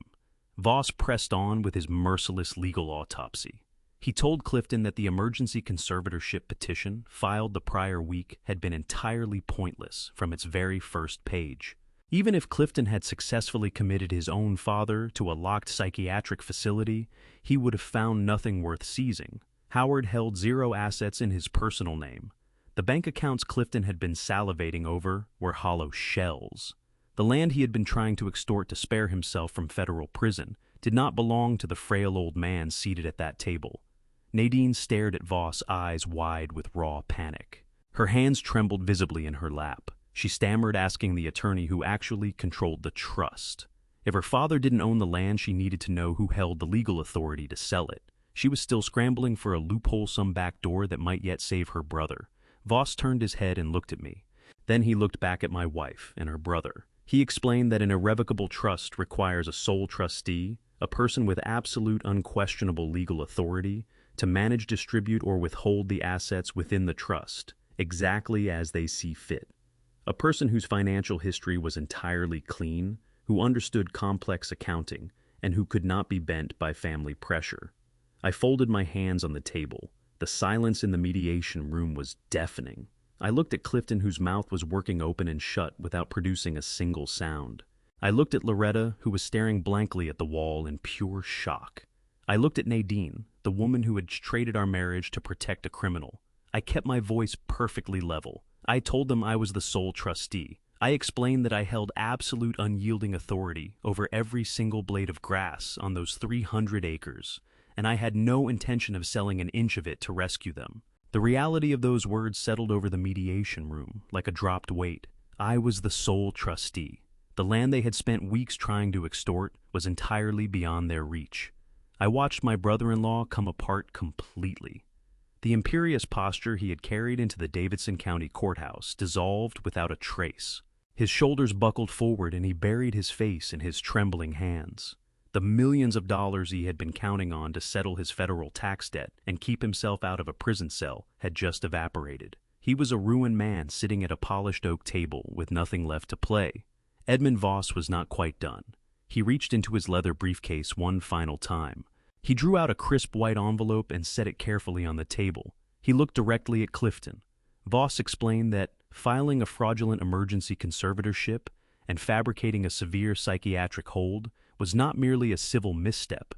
Voss pressed on with his merciless legal autopsy. He told Clifton that the emergency conservatorship petition filed the prior week had been entirely pointless from its very first page. Even if Clifton had successfully committed his own father to a locked psychiatric facility, he would have found nothing worth seizing. Howard held 0 assets in his personal name. The bank accounts Clifton had been salivating over were hollow shells. The land he had been trying to extort to spare himself from federal prison did not belong to the frail old man seated at that table. Nadine stared at Voss, eyes wide with raw panic. Her hands trembled visibly in her lap. She stammered, asking the attorney who actually controlled the trust. If her father didn't own the land, she needed to know who held the legal authority to sell it. She was still scrambling for a loophole, some back door that might yet save her brother. Voss turned his head and looked at me. Then he looked back at my wife and her brother. He explained that an irrevocable trust requires a sole trustee, a person with absolute unquestionable legal authority, to manage, distribute, or withhold the assets within the trust, exactly as they see fit. A person whose financial history was entirely clean, who understood complex accounting, and who could not be bent by family pressure. I folded my hands on the table. The silence in the mediation room was deafening. I looked at Clifton, whose mouth was working open and shut without producing a single sound. I looked at Loretta, who was staring blankly at the wall in pure shock. I looked at Nadine, the woman who had traded our marriage to protect a criminal. I kept my voice perfectly level. I told them I was the sole trustee. I explained that I held absolute unyielding authority over every single blade of grass on those 300 acres, and I had no intention of selling an inch of it to rescue them. The reality of those words settled over the mediation room like a dropped weight. I was the sole trustee. The land they had spent weeks trying to extort was entirely beyond their reach. I watched my brother-in-law come apart completely. The imperious posture he had carried into the Davidson County Courthouse dissolved without a trace. His shoulders buckled forward and he buried his face in his trembling hands. The millions of dollars he had been counting on to settle his federal tax debt and keep himself out of a prison cell had just evaporated. He was a ruined man sitting at a polished oak table with nothing left to play. Edmund Voss was not quite done. He reached into his leather briefcase one final time. He drew out a crisp white envelope and set it carefully on the table. He looked directly at Clifton. Voss explained that filing a fraudulent emergency conservatorship and fabricating a severe psychiatric hold was not merely a civil misstep,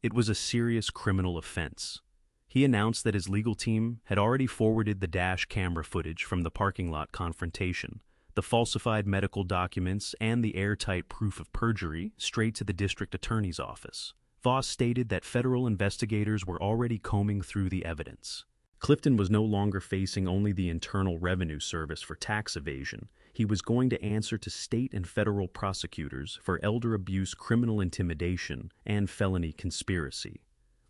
it was a serious criminal offense. He announced that his legal team had already forwarded the dash camera footage from the parking lot confrontation, the falsified medical documents, and the airtight proof of perjury straight to the district attorney's office. Voss stated that federal investigators were already combing through the evidence. Clifton was no longer facing only the Internal Revenue Service for tax evasion. He was going to answer to state and federal prosecutors for elder abuse, criminal intimidation, and felony conspiracy.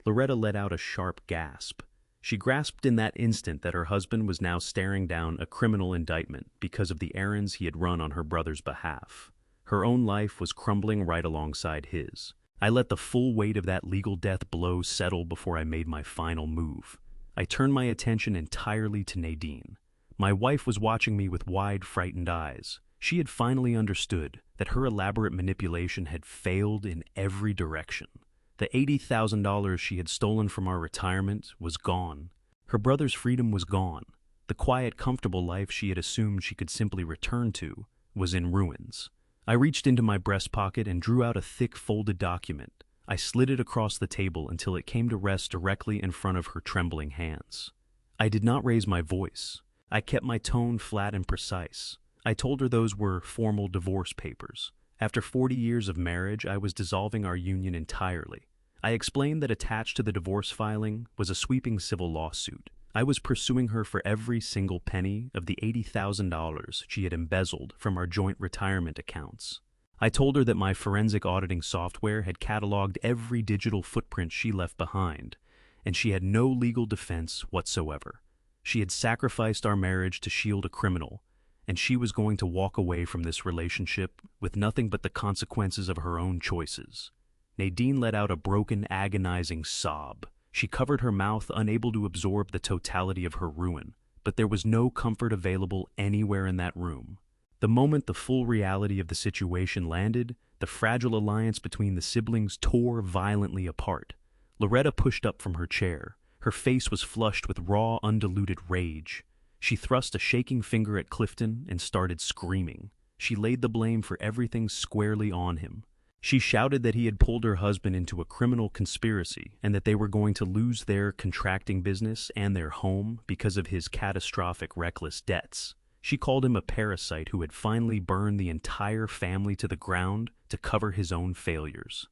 Loretta let out a sharp gasp. She grasped in that instant that her husband was now staring down a criminal indictment because of the errands he had run on her brother's behalf. Her own life was crumbling right alongside his. I let the full weight of that legal death blow settle before I made my final move. I turned my attention entirely to Nadine. My wife was watching me with wide, frightened eyes. She had finally understood that her elaborate manipulation had failed in every direction. The $80,000 she had stolen from our retirement was gone. Her brother's freedom was gone. The quiet, comfortable life she had assumed she could simply return to was in ruins. I reached into my breast pocket and drew out a thick, folded document. I slid it across the table until it came to rest directly in front of her trembling hands. I did not raise my voice. I kept my tone flat and precise. I told her those were formal divorce papers. After 40 years of marriage, I was dissolving our union entirely. I explained that attached to the divorce filing was a sweeping civil lawsuit. I was pursuing her for every single penny of the $80,000 she had embezzled from our joint retirement accounts. I told her that my forensic auditing software had cataloged every digital footprint she left behind, and she had no legal defense whatsoever. She had sacrificed our marriage to shield a criminal, and she was going to walk away from this relationship with nothing but the consequences of her own choices. Nadine let out a broken, agonizing sob. She covered her mouth, unable to absorb the totality of her ruin, but there was no comfort available anywhere in that room. The moment the full reality of the situation landed, the fragile alliance between the siblings tore violently apart. Loretta pushed up from her chair. Her face was flushed with raw, undiluted rage. She thrust a shaking finger at Clifton and started screaming. She laid the blame for everything squarely on him. She shouted that he had pulled her husband into a criminal conspiracy and that they were going to lose their contracting business and their home because of his catastrophic, reckless debts. She called him a parasite who had finally burned the entire family to the ground to cover his own failures.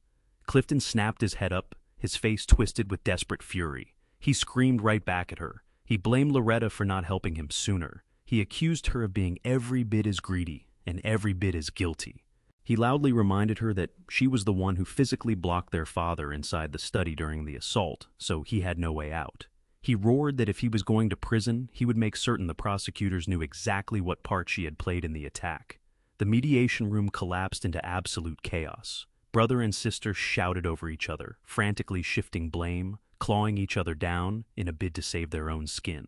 Clifton snapped his head up, his face twisted with desperate fury. He screamed right back at her. He blamed Loretta for not helping him sooner. He accused her of being every bit as greedy and every bit as guilty. He loudly reminded her that she was the one who physically blocked their father inside the study during the assault, so he had no way out. He roared that if he was going to prison, he would make certain the prosecutors knew exactly what part she had played in the attack. The mediation room collapsed into absolute chaos. Brother and sister shouted over each other, frantically shifting blame, clawing each other down in a bid to save their own skin.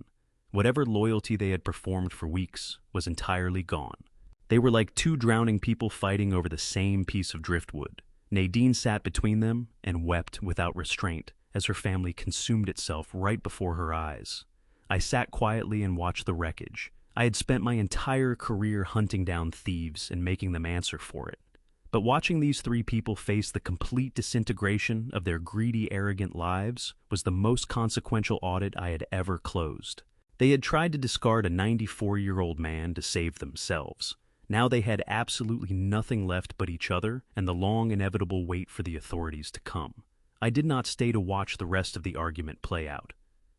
Whatever loyalty they had performed for weeks was entirely gone. They were like two drowning people fighting over the same piece of driftwood. Nadine sat between them and wept without restraint as her family consumed itself right before her eyes. I sat quietly and watched the wreckage. I had spent my entire career hunting down thieves and making them answer for it. But watching these three people face the complete disintegration of their greedy, arrogant lives was the most consequential audit I had ever closed. They had tried to discard a 94-year-old man to save themselves. Now they had absolutely nothing left but each other and the long, inevitable wait for the authorities to come. I did not stay to watch the rest of the argument play out.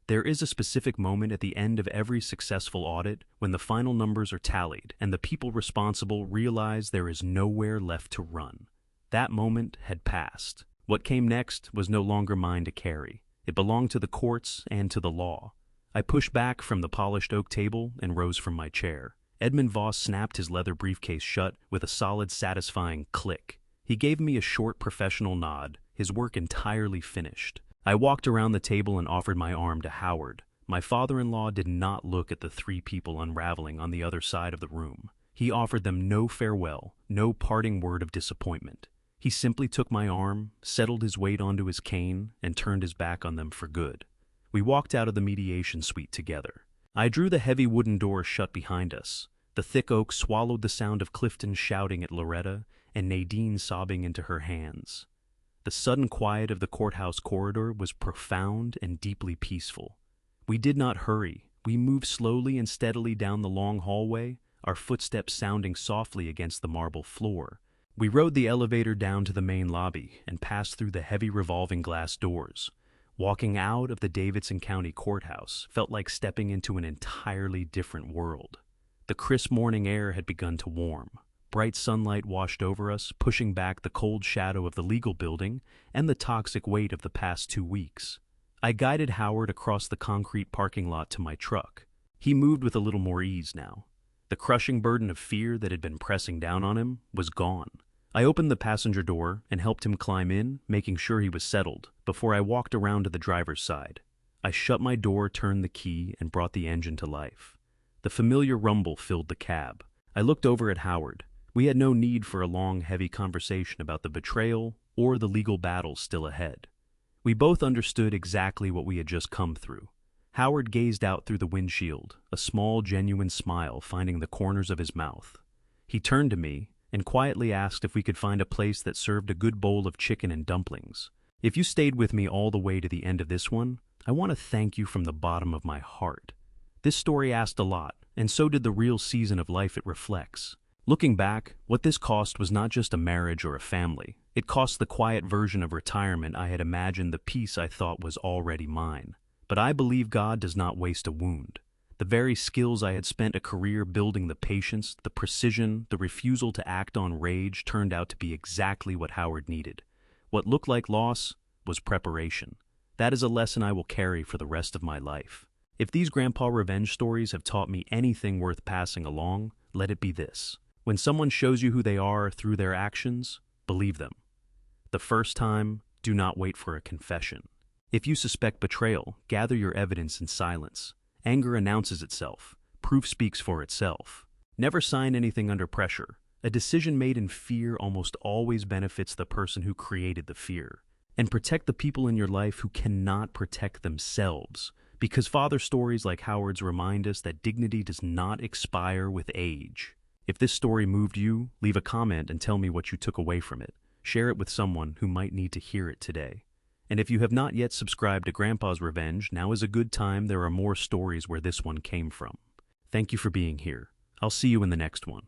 There is a specific moment at the end of every successful audit when the final numbers are tallied and the people responsible realize there is nowhere left to run. That moment had passed. What came next was no longer mine to carry. It belonged to the courts and to the law. I pushed back from the polished oak table and rose from my chair. Edmund Voss snapped his leather briefcase shut with a solid, satisfying click. He gave me a short, professional nod, his work entirely finished. I walked around the table and offered my arm to Howard. My father-in-law did not look at the three people unraveling on the other side of the room. He offered them no farewell, no parting word of disappointment. He simply took my arm, settled his weight onto his cane, and turned his back on them for good. We walked out of the mediation suite together. I drew the heavy wooden door shut behind us. The thick oak swallowed the sound of Clifton shouting at Loretta and Nadine sobbing into her hands. The sudden quiet of the courthouse corridor was profound and deeply peaceful. We did not hurry. We moved slowly and steadily down the long hallway, our footsteps sounding softly against the marble floor. We rode the elevator down to the main lobby and passed through the heavy revolving glass doors. Walking out of the Davidson County Courthouse felt like stepping into an entirely different world. The crisp morning air had begun to warm. Bright sunlight washed over us, pushing back the cold shadow of the legal building and the toxic weight of the past 2 weeks. I guided Howard across the concrete parking lot to my truck. He moved with a little more ease now. The crushing burden of fear that had been pressing down on him was gone. I opened the passenger door and helped him climb in, making sure he was settled, before I walked around to the driver's side. I shut my door, turned the key, and brought the engine to life. The familiar rumble filled the cab. I looked over at Howard. We had no need for a long, heavy conversation about the betrayal or the legal battles still ahead. We both understood exactly what we had just come through. Howard gazed out through the windshield, a small, genuine smile finding the corners of his mouth. He turned to me and quietly asked if we could find a place that served a good bowl of chicken and dumplings. If you stayed with me all the way to the end of this one, I want to thank you from the bottom of my heart. This story asked a lot, and so did the real season of life it reflects. Looking back, what this cost was not just a marriage or a family. It cost the quiet version of retirement I had imagined, the peace I thought was already mine. But I believe God does not waste a wound. The very skills I had spent a career building, the patience, the precision, the refusal to act on rage, turned out to be exactly what Howard needed. What looked like loss was preparation. That is a lesson I will carry for the rest of my life. If these grandpa revenge stories have taught me anything worth passing along, let it be this. When someone shows you who they are through their actions, believe them. The first time, do not wait for a confession. If you suspect betrayal, gather your evidence in silence. Anger announces itself. Proof speaks for itself. Never sign anything under pressure. A decision made in fear almost always benefits the person who created the fear. And protect the people in your life who cannot protect themselves. Because father stories like Howard's remind us that dignity does not expire with age. If this story moved you, leave a comment and tell me what you took away from it. Share it with someone who might need to hear it today. And if you have not yet subscribed to Grandpa's Revenge, now is a good time. There are more stories where this one came from. Thank you for being here. I'll see you in the next one.